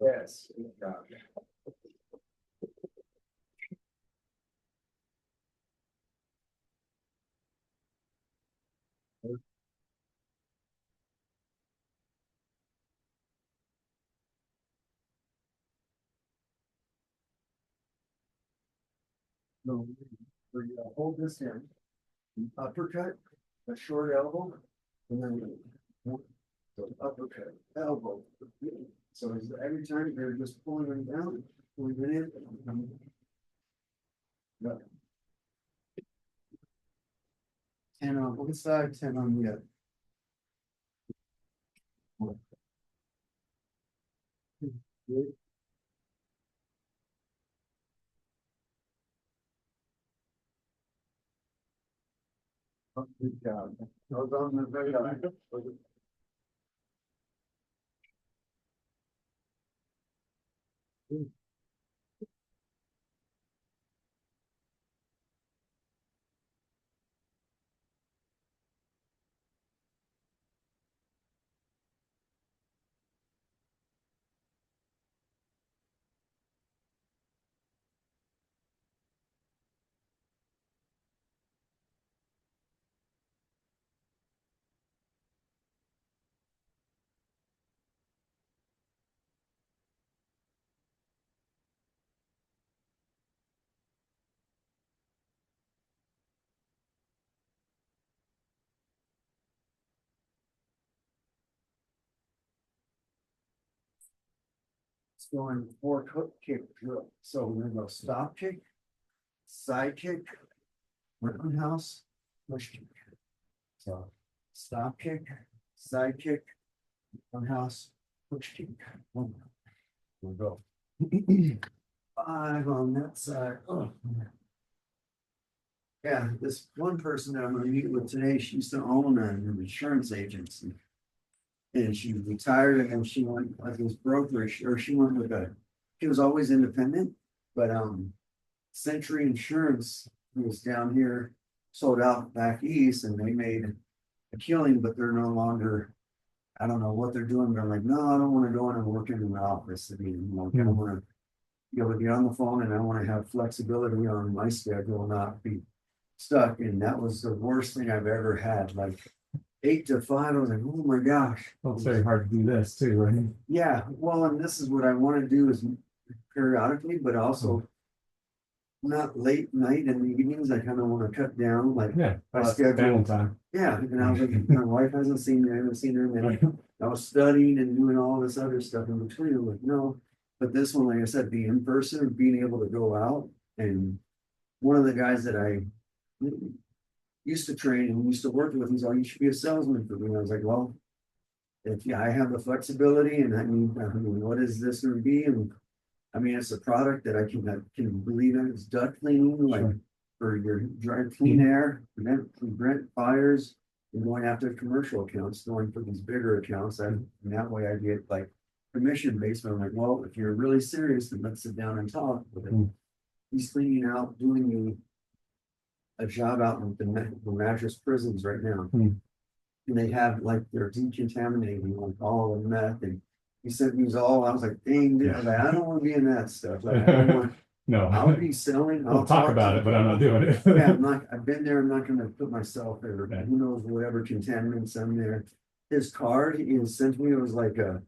Yes. No, we hold this in, uppercut, a short elbow, and then so uppercut, elbow. So it's every time they're just pulling them down, pulling it in. Yeah. 10 on one side, 10 on the other. Good. Good job. Goes on the very line. It's going fork hook kick drill. So we're gonna go stop kick, side kick, roundhouse, push kick. So stop kick, side kick, roundhouse, push kick. We'll go. 5 on that side. Oh. Yeah, this one person that I'm gonna meet with today, she used to own an insurance agency. And she retired and then she went like this brokerage, or she went with she was always independent, but Century Insurance was down here, sold out back east, and they made a killing, but they're no longer, I don't know what they're doing. They're like, no, I don't want to go in and work in the office. I mean, I want to be able to get on the phone, and I want to have flexibility on my schedule, not be stuck. And that was the worst thing I've ever had. Like 8 to 5, I was like, oh my gosh. Well, it's very hard to do this too, right? Yeah, well, and this is what I want to do is periodically, but also not late night in the evenings. I kind of want to cut down like Yeah, my that's schedule. family time. Yeah, and I was like, my wife hasn't seen me, I haven't seen her in a minute. I was studying and doing all this other stuff in between. I'm like, no, but this one, like I said, the in person, being able to go out, and one of the guys that I used to train and used to work with, he's like, you should be a salesman for me. I was like, well, if I have the flexibility, and I mean, what is this going to be? And I mean, it's a product that I can believe in. It's duct cleaning, like Sure. for your dry clean air, prevent fires, and going after commercial accounts, going for these bigger accounts. And that way I get like commission based. But I'm like, well, if you're really serious, then let's sit down and talk. But he's cleaning out, doing a job out in the mattress prisons right now. And they have like they're decontaminating like all the meth, and he sent me all. I was like, dang, dude, I was like, I don't want to be in that stuff. Like, I don't want. No, I'll be selling. we'll talk about it, but I'm not doing it. Yeah, I'm not. I've been there. I'm not going to put myself there. Yeah. Who knows whatever contaminants I'm there. His card he sent me, it was like a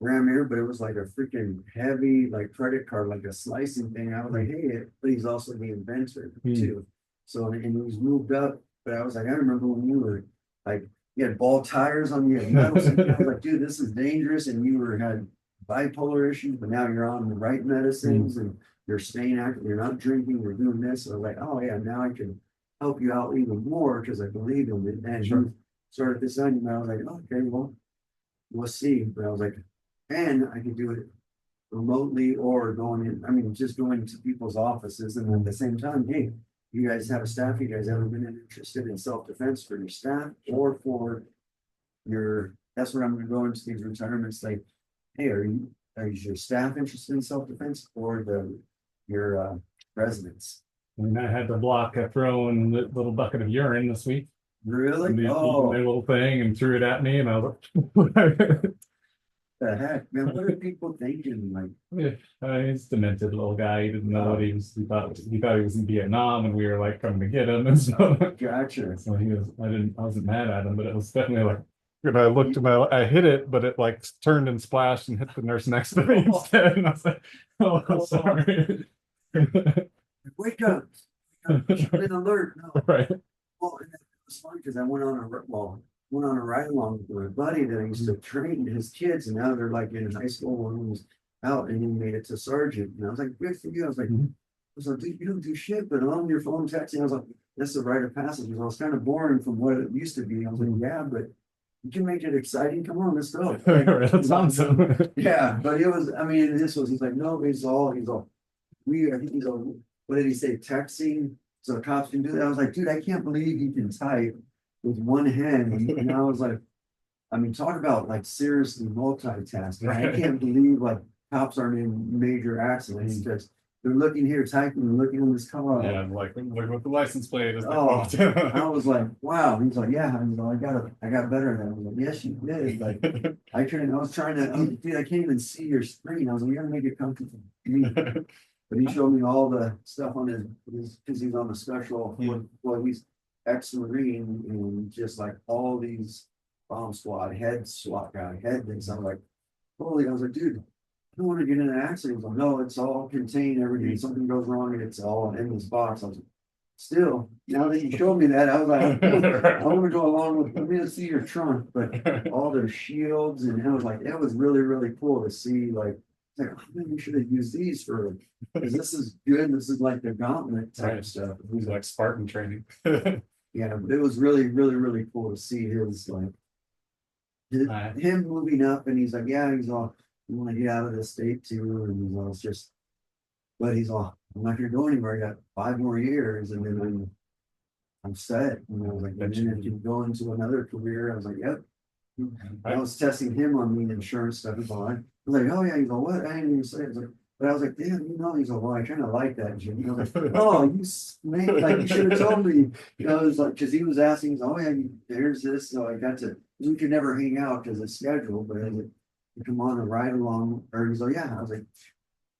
Ramir, but it was like a freaking heavy like credit card, like a slicing thing. I was like, hey, but he's also the inventor too. So and he was moved up. But I was like, I remember when you were like, you had ball tires on you, had metals. And I was like, dude, this is dangerous. And you had bipolar issues, but now you're on the right medicines and you're staying active. You're not drinking. You're doing this. So I was like, oh yeah, now I can help you out even more because I believe in it. And you started this on, and I was like, okay, well, we'll see. But I was like, and I could do it remotely or going in. I mean, just going to people's offices, and at the same time, hey, you guys have a staff, you guys ever been interested in self-defense for your staff or for your, that's what I'm gonna go into these retirements, like, hey, is your staff interested in self-defense or your residents? I mean, I had to block a throwing the little bucket of urine this week. Really? And they Oh, their little thing and threw it at me, and I was like, the heck, man, what are people thinking? Like, yeah, he's a demented little guy. He didn't know what he was. He thought he was in Vietnam, and we were like coming to get him, and so, gotcha. so he was. I wasn't mad at him, but it was definitely like. And I looked and I hit it, but it like turned and splashed and hit the nurse next to me instead. And I was like, "Oh, I'm sorry." Wake up. You've been alert. No. Right. Well, and it was fun because I went on a ride along with a buddy that I used to train his kids, and now they're like in high school. One was out, and he made it to sergeant. And I was like, "Good for you." I was like, "Dude, you don't do shit, but on your phone texting." I was like, "That's the rite of passage." I was kind of boring from what it used to be. I was like, "Yeah, but you can make it exciting. Come on, let's go." Like, That's awesome. yeah, but it was. I mean, he's like, "No, I think he's all. What did he say? Texting." So cops can do that. I was like, dude, I can't believe he can type with one hand. And I was like, I mean, talk about like seriously multitasking. I can't believe like cops aren't in major accidents because they're looking here, typing, and looking on this car. Yeah, like look what the license plate is. Oh, I was like, wow. He's like, yeah. He's like, I got better at that. I was like, yes, you did. Like, I was trying to, dude, I can't even see your screen. I was like, you gotta make it comfortable for me. But he showed me all the stuff on his because he's on a special, well, he's ex-Marine and just like all these bomb squad, head SWAT guy, head things. I'm like, holy, I was like, dude, I don't want to get in an accident. He's like, no, it's all contained, everything. Something goes wrong and it's all in this box. I was like, still, now that you showed me that, I was like, I want to go along with, let me see your trunk, but all their shields, and it was like, it was really, really cool to see like, like, oh, man, we should have used these for, because this is good. This is like the gauntlet type stuff. It was like Spartan training. Yeah, but it was really, really, really cool to see his like him moving up, and he's like, yeah, he's all, you want to get out of the state too, and he's all, it's just, but he's all, I'm not gonna go anywhere. I got 5 more years, and then I'm set. And I was like, and then if you go into another career, I was like, yep. I was testing him on the insurance stuff. He's all, I was like, oh yeah, he's all, what? I didn't even say it. Like, but I was like, damn, you know, he's all, well, I kind of like that, Jim. I was like, oh, like you should have told me. You know, it was like, because he was asking, he's, oh yeah, there's this. So I got to, we could never hang out because it's scheduled, but I was like, you come on and ride along. Or he's like, yeah. I was like,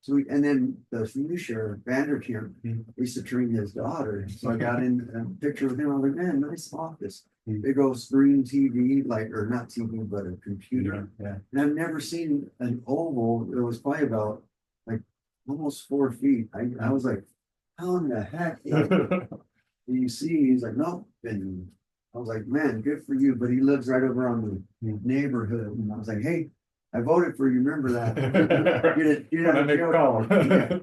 sweet. And then the finisher, Vanderkamp, used to train his daughter. So I got in a picture with him. I was like, man, nice office. Big old screen TV, like, or not TV, but a computer. Yeah. And I've never seen an oval. It was probably about like almost 4 feet. I was like, how in the heck do you see? He's like, nope. And I was like, man, good for you. But he lives right over on the neighborhood. And I was like, hey, I voted for you. Remember that? Get out of jail. Yeah.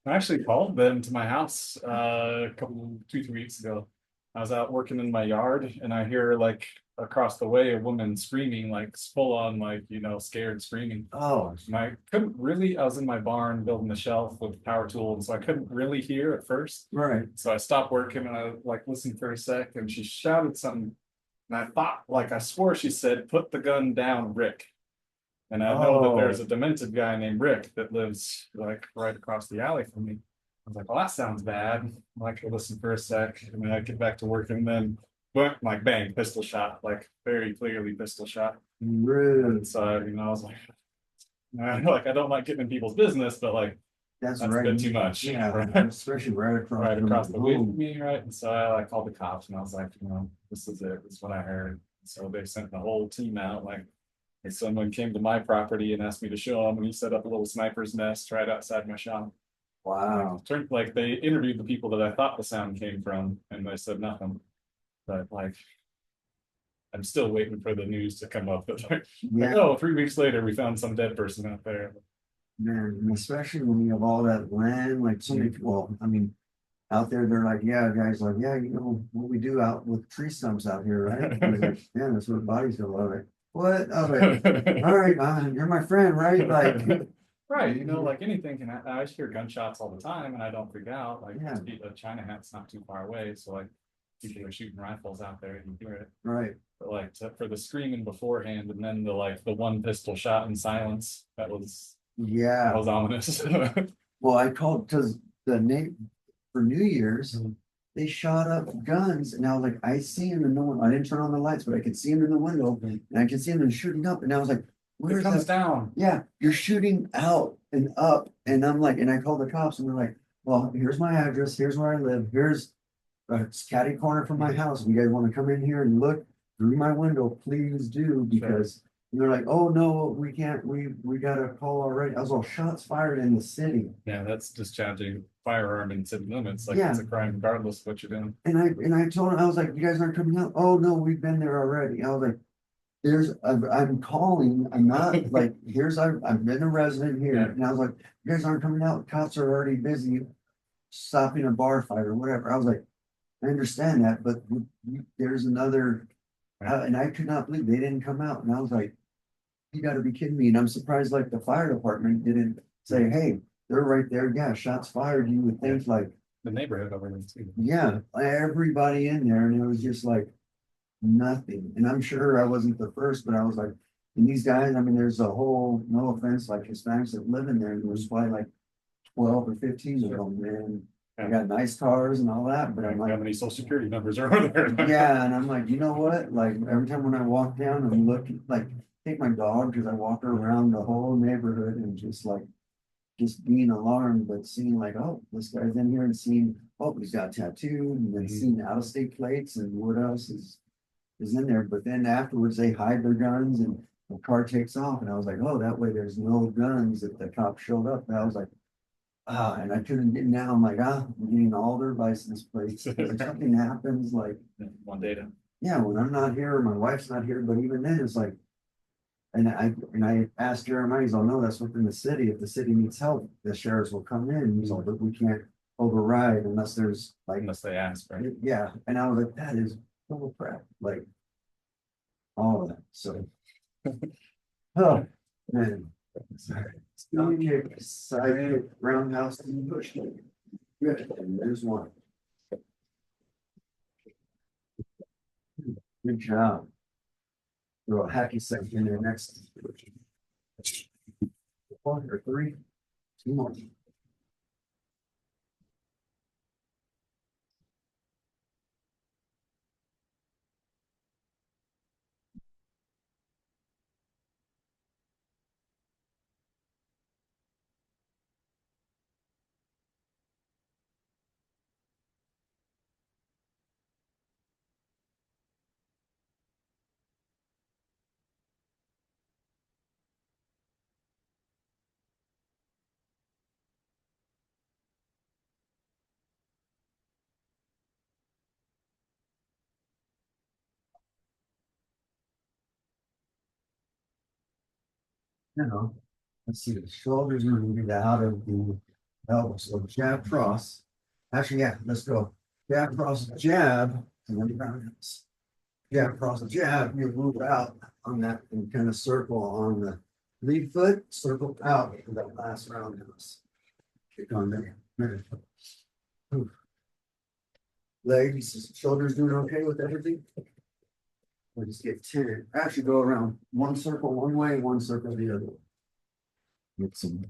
I actually called them to my house a couple 2-3 weeks ago. I was out working in my yard and I hear like across the way a woman screaming, like full on, like, you know, scared screaming. Oh, And I couldn't really, I was in my barn building the shelf with power tools, so I couldn't really hear at first. right. So I stopped working and I like listened for a sec and she shouted something. And I thought, like, I swore she said, put the gun down, Rick. And I know that there's a demented guy named Rick that lives like right across the alley from me. I was like, well, that sounds bad. I could listen for a sec and then I get back to work and then like bang, pistol shot, like very clearly pistol shot. Rude. And so, you know, I was like, I don't like getting in people's business, but like, That's that's a right. bit too much. Yeah, Right? especially right Right across the way room. from me, right? And so I called the cops and I was like, you know, this is it. This is what I heard. So they sent the whole team out. Like someone came to my property and asked me to show him, and he set up a little sniper's nest right outside my shop. Wow. Turned like they interviewed the people that I thought the sound came from, and they said nothing. But like, I'm still waiting for the news to come up that like, Yeah, oh, 3 weeks later we found some dead person out there. man, and especially when you have all that land, like so many people, I mean, out there, they're like, yeah, guys, like, yeah, you know, what we do out with tree stumps out here, right? I was like, yeah, that's what bodies go. I was like, what? I was like, all right, you're my friend, right? Like, Right, you know, like anything can happen. I hear gunshots all the time and I don't freak out. Like Yeah. a China hat's not too far away, so like people are shooting rifles out there and you hear it. right. But like for the screaming beforehand and then the one pistol shot in silence, that Yeah. was ominous. Well, I called because the for New Year's, they shot up guns, and I was like, I see them in the window. I didn't turn on the lights, but I could see them in the window, and I could see them shooting up, and I was like, It where's comes that? down. Yeah, you're shooting out and up, and I'm like, and I called the cops, and they're like, well, here's my address, here's where I live, here's a catty corner from my house. If you guys want to come in here and look through my window, please do, because they're like, oh no, we can't, we got a call already. I was all, shots fired in the city. Yeah, that's discharging firearm in city limits, like Yeah. it's a crime regardless of what you're doing. And I told him, I was like, you guys aren't coming out? Oh no, we've been there already. I was like, I'm calling, I'm not like, I've been a resident here, Yeah. and I was like, you guys aren't coming out, cops are already busy stopping a bar fight or whatever. I was like, I understand that, but there's another, and I could not believe they didn't come out, and I was like, you gotta be kidding me, and I'm surprised like the fire department didn't say, hey, they're right there, yeah, shots fired, you would think like, The neighborhood over there too. yeah, everybody in there, and it was just like nothing. And I'm sure I wasn't the first, but I was like, and these guys, I mean, there's a whole, no offense, like Hispanics that live in there, and there's probably like 12 or 15 of them, man. They got nice cars and all that, but I I'm don't have like, any social security numbers over there. yeah, and I'm like, you know what? Like every time when I walk down, I'm looking, like, take my dog, because I walk her around the whole neighborhood and just being alarmed, but seeing like, oh, this guy's in here, and seeing, oh, he's got tattooed, and then seeing out of state plates and what else is in there. But then afterwards they hide their guns and the car takes off, and I was like, oh, that way there's no guns if the cop showed up. And I was like, and I couldn't get now. I'm like, I'm getting all their license plates. If something happens, like, One data. yeah, when I'm not here, my wife's not here, but even then it's like, and I asked Jeremiah, he's all, no, that's within the city. If the city needs help, the sheriffs will come in. He's all, but we can't override unless there's like, Unless they ask, right? yeah. And I was like, that is full of crap, like all of that. So, oh man, stone kick, side kick, roundhouse, and push kick. Good. And there's one. Good job. Throw a hacky sack in there next. 1 or 3, 2 more. Now, let's see, the shoulders are moving out of the elbow. So jab cross. Actually, yeah, let's go. Jab cross, jab, and then roundhouse. Jab cross, jab, you move out on that and kind of circle on the lead foot, circle out for that last roundhouse. Kick on there. Oof. Legs, shoulders doing okay with everything? We'll just get 10. Actually, go around one circle one way, one circle the other way. Get some.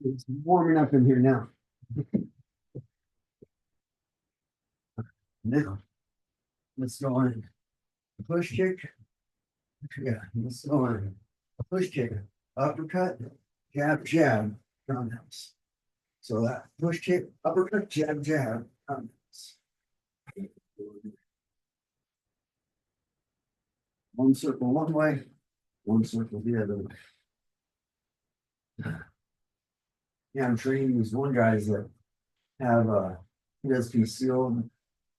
It's warming up in here now. Now, let's go on. Push kick. Yeah, let's go on. Push kick, uppercut, jab, jab, roundhouse. So that push kick, uppercut, jab, jab, roundhouse. One circle one way, one circle the other way. Yeah, I'm training these one guys that have he does concealed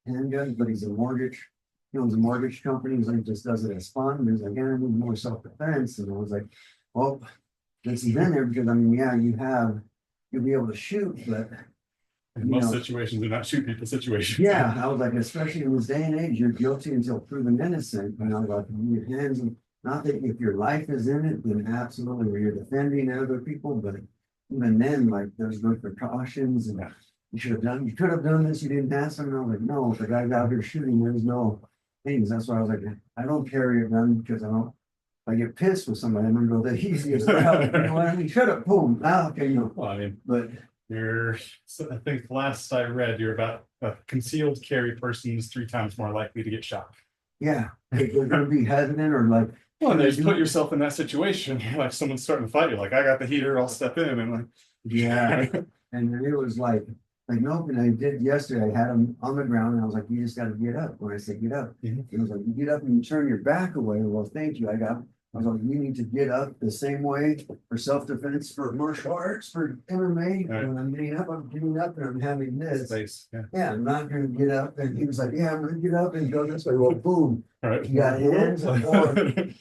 handguns, but he's a mortgage. He owns a mortgage company, he's like, just does it as fun, he's like, yeah, I need more self-defense, and I was like, well, this is in there, because I mean, yeah, you'll be able to shoot, but. In most situations, they're not shoot people situations. Yeah, I was like, especially in this day and age, you're guilty until proven innocent, and I was like, your hands, not that if your life is in it, then absolutely, where you're defending other people, but even then, like, there's good precautions, and you could have done this, you didn't ask them, and I was like, no, if the guy's out here shooting, there's no things, that's why I was like, I don't carry a gun, because if I get pissed with somebody, I'm gonna go the easiest route, you know what I mean, shut up, boom, okay, Well, I mean, but. I think last I read, you're about a concealed carry person is 3 times more likely to get shot. Yeah, they're gonna be hesitant or like. Well, and just put yourself in that situation, like someone's starting to fight you, like, I got the heater, I'll step in and like. Yeah, and it was like nope, and I did yesterday, I had him on the ground and I was like, you just gotta get up, when I said get up. Mhm. It was like, you get up and you turn your back away, well, thank you, I was like, you need to get up the same way for self-defense, for martial arts, for MMA, Right. when I'm getting up and I'm having this. Space, yeah. Yeah, I'm not gonna get up, and he was like, yeah, I'm gonna get up and go this way, well, boom, All right. he got hands, or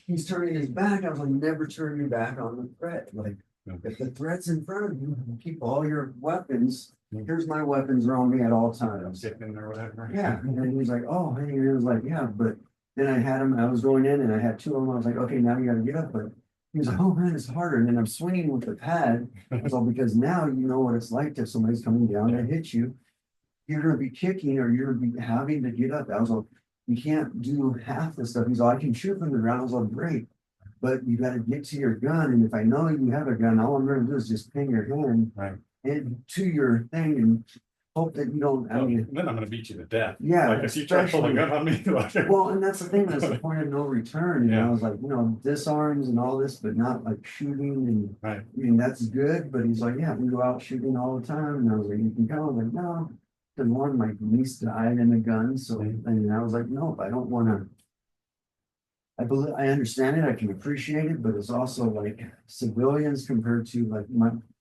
he's turning his back, I was like, never turn your back on the threat, like, if the threat's in front of you, keep all your weapons, here's my weapons are on me at all times. Getting in or whatever. Yeah, and then he was like, oh, and he was like, yeah, but then I was going in and I had 2 of them, I was like, okay, now you gotta get up, but he was like, oh man, it's harder, and then I'm swinging with the pad, so because now you know what it's like if somebody's coming down to hit you, you're gonna be kicking or you're gonna be having to get up, I was like, you can't do half the stuff, he's like, I can shoot from the ground, I was like, great. But you gotta get to your gun, and if I know you have a gun, all I'm gonna do is just pin your hand Right. and to your thing and hope that you don't, I mean, Then I'm gonna beat you to death. yeah. Like if you try to pull a gun on me, like. Well, and that's the thing, that's the point of no return, and I Yeah. was like, disarms and all this, but not like shooting, and Right. I mean, that's good, but he's like, yeah, we go out shooting all the time, and I was like, you can go, I was like, no. Then one, my niece died in a gun, so, and I was like, no, I don't wanna. I understand it, I can appreciate it, but it's also like civilians compared to like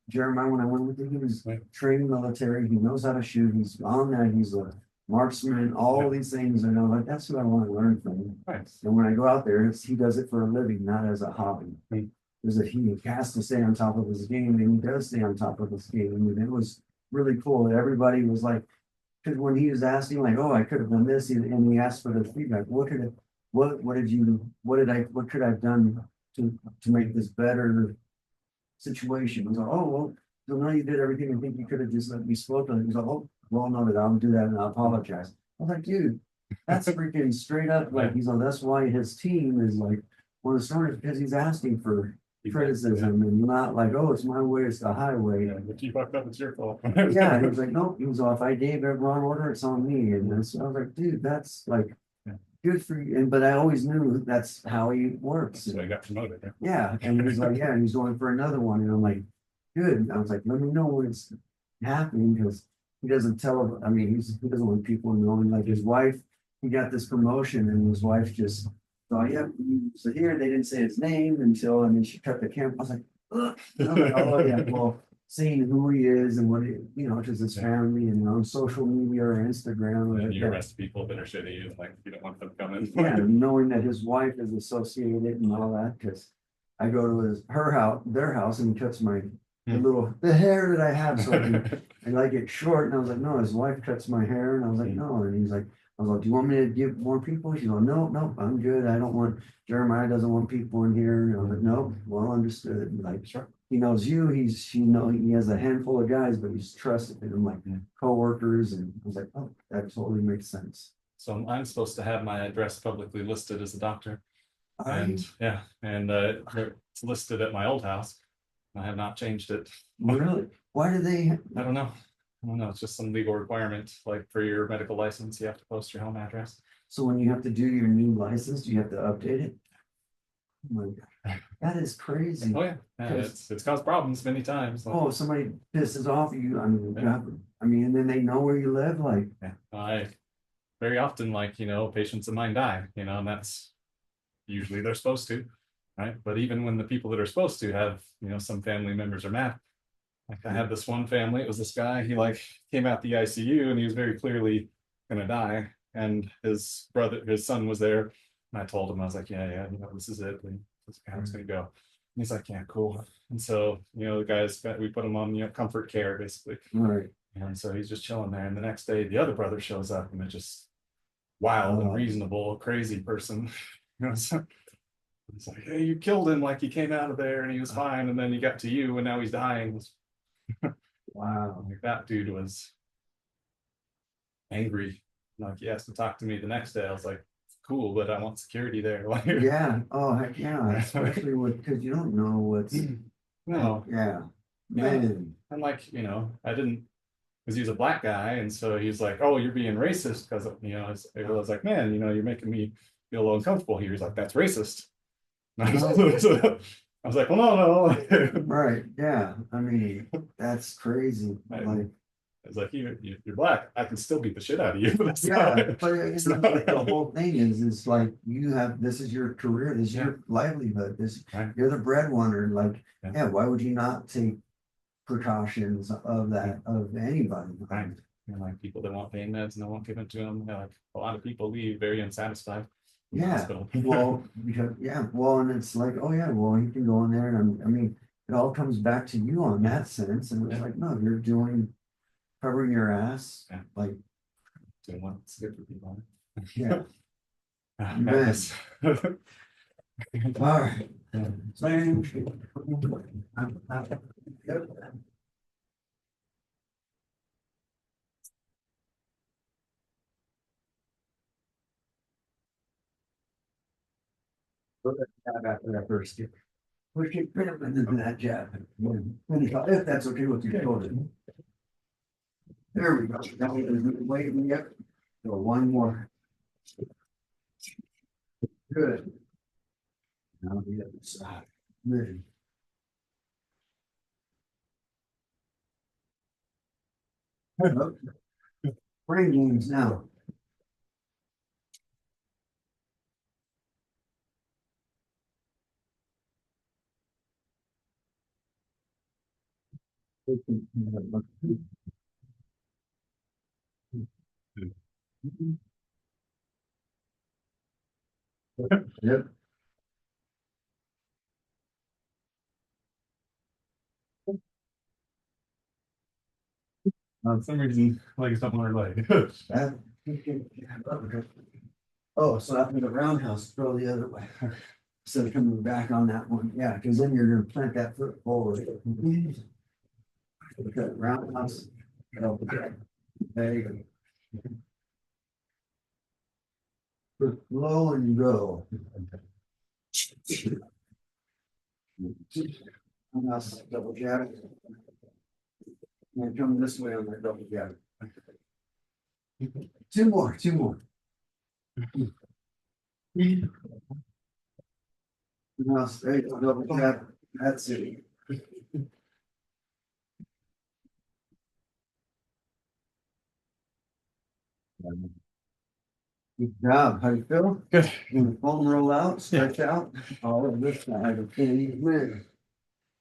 Jeremiah, when I went with him, he was Right. trained military, he knows how to shoot, he's on that, he's a marksman, all these things, and I'm like, that's what I want to learn from him. Right. And when I go out there, he does it for a living, not as a hobby. Right. He has to stay on top of his game, and he does stay on top of his game, and it was really cool, everybody was like, because when he was asking like, oh, I could have done this, and he asked for the feedback, what could I have done to make this better situation? I was like, oh, well, so now you did everything, I think you could have just let me spoke on it. He's like, oh, well, no, that I'll do that and I apologize. I was like, dude, that's freaking straight up, like, he's like, that's why his team is like, one of the stories, because he's asking for criticism and not like, oh, it's my way, it's the highway. Yeah, if you fucked up, it's your fault. Yeah, he was like, nope, he was like, if I gave it wrong order, it's on me, and so I was like, dude, that's like. Good for you, but I always knew that's how he works. So I got promoted. Yeah. Yeah, and he's like, yeah, and he's going for another one, and I'm like, good. I was like, let me know when it's happening, because he doesn't tell. I mean, he doesn't want people knowing. Like his wife, he got this promotion, and his wife just thought, yeah. So here they didn't say his name until, and then she cut the camera. I was like, ugh. And I'm like, oh yeah, well, seeing who he is and what because his family and on social media or Instagram. And you arrest people that are shitty, like you don't want them coming. Yeah, knowing that his wife is associated and all that, because I go to their house, and he cuts my the hair that I have, so I like it short, and I was like, no, his wife cuts my hair, and I was like, no, and he's like, I was like, do you want me to give more people? She's like, no, I'm good. I don't want, Jeremiah doesn't want people in here. And I was like, no, well understood. Like, Sure. He knows you. He has a handful of guys, but he's trusted in like coworkers. And I was like, oh, that totally makes sense. So I'm supposed to have my address publicly listed as a doctor. I It's listed at my old house. I have not changed it. really, why do they? I don't know. It's just some legal requirement, like for your medical license, you have to post your home address. So when you have to do your new license, do you have to update it? Oh my God, that is crazy. Oh yeah, it's caused problems many times. Like, Oh, if somebody pisses off you, and then they know where you live, like. yeah, I very often, like, patients of mine die, and that's usually they're supposed to, right? But even when the people that are supposed to have, some family members are mad. Like I had this one family, it was this guy, he like came out the ICU and he was very clearly gonna die. and his son was there. And I told him, I was like, yeah, this is it. And this is how it's gonna go. And he's like, yeah, cool. And so, the guys, we put him on, comfort care basically. Right. And so he's just chilling there. And the next day, the other brother shows up, and it's just wild and reasonable, crazy person. So it's like, hey, you killed him, like he came out of there and he was fine, and then he got to you and now he's dying. Wow. Like that dude was angry. Like he asked to talk to me the next day. I was like, cool, but I want security there. Like, Yeah. Oh, heck yeah. Especially because you don't know what's. no. Yeah. Yeah. Man. And like, I didn't, because he was a black guy, and so he's like, oh, you're being racist because I was like, man, you're making me feel a little uncomfortable here. He's like, that's racist. I was like, well, no. Right. Yeah. I mean, that's crazy. Like, It's like, you're black. I can still beat the shit out of you. But that's yeah, not, but it's the not- whole thing is like this is your career, this is your livelihood, Right. you're the breadwinner. Like, Yeah. why would you not take precautions of that of anybody? Right. Like people that want pain meds and they won't give it to them. Like a lot of people leave very unsatisfied from the Yeah. hospital. Well, because and it's like, oh yeah, well, you can go in there, and I mean, it all comes back to you on that sense, and it's Yeah. like, no, you're covering your ass, Yeah. like, Doing what's good for people. yeah. That Man. was- All right. Yeah. Same. Yep. Put that jab after that first. Push it, put it into that jab. Finish off, if that's okay with your shoulder. There we go. Now we can wait, yep. So one more. Good. Now the other side. Ready. Brain games now. Yep. For some reason, like it's not on our leg. That- Oh, so after the roundhouse, throw the other way. Instead of coming back on that one, yeah, because then you're gonna plant that foot forward. Okay, roundhouse. Okay. There you go. Put low and go. Roundhouse, double jab. And come this way on that double jab. Two more. Now, straight double jab. That's it. Good job. How you feel? Good. When foam roll out, stretch out, all of this side, okay, you win.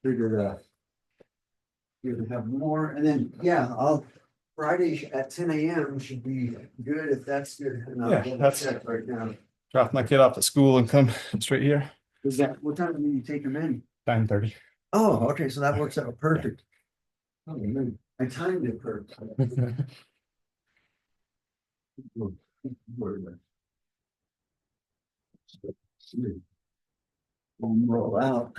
Figure it out. You're gonna have more, and then, Friday at 10 a.m. should be good, if that's good. And I'll Yeah, double that's- check right now. Drop my kid off at school and come straight here. Is that, what time do you take them in? 9:30. Oh, okay, so that works out perfect. Oh, man, I timed it perfect. Foam roll out.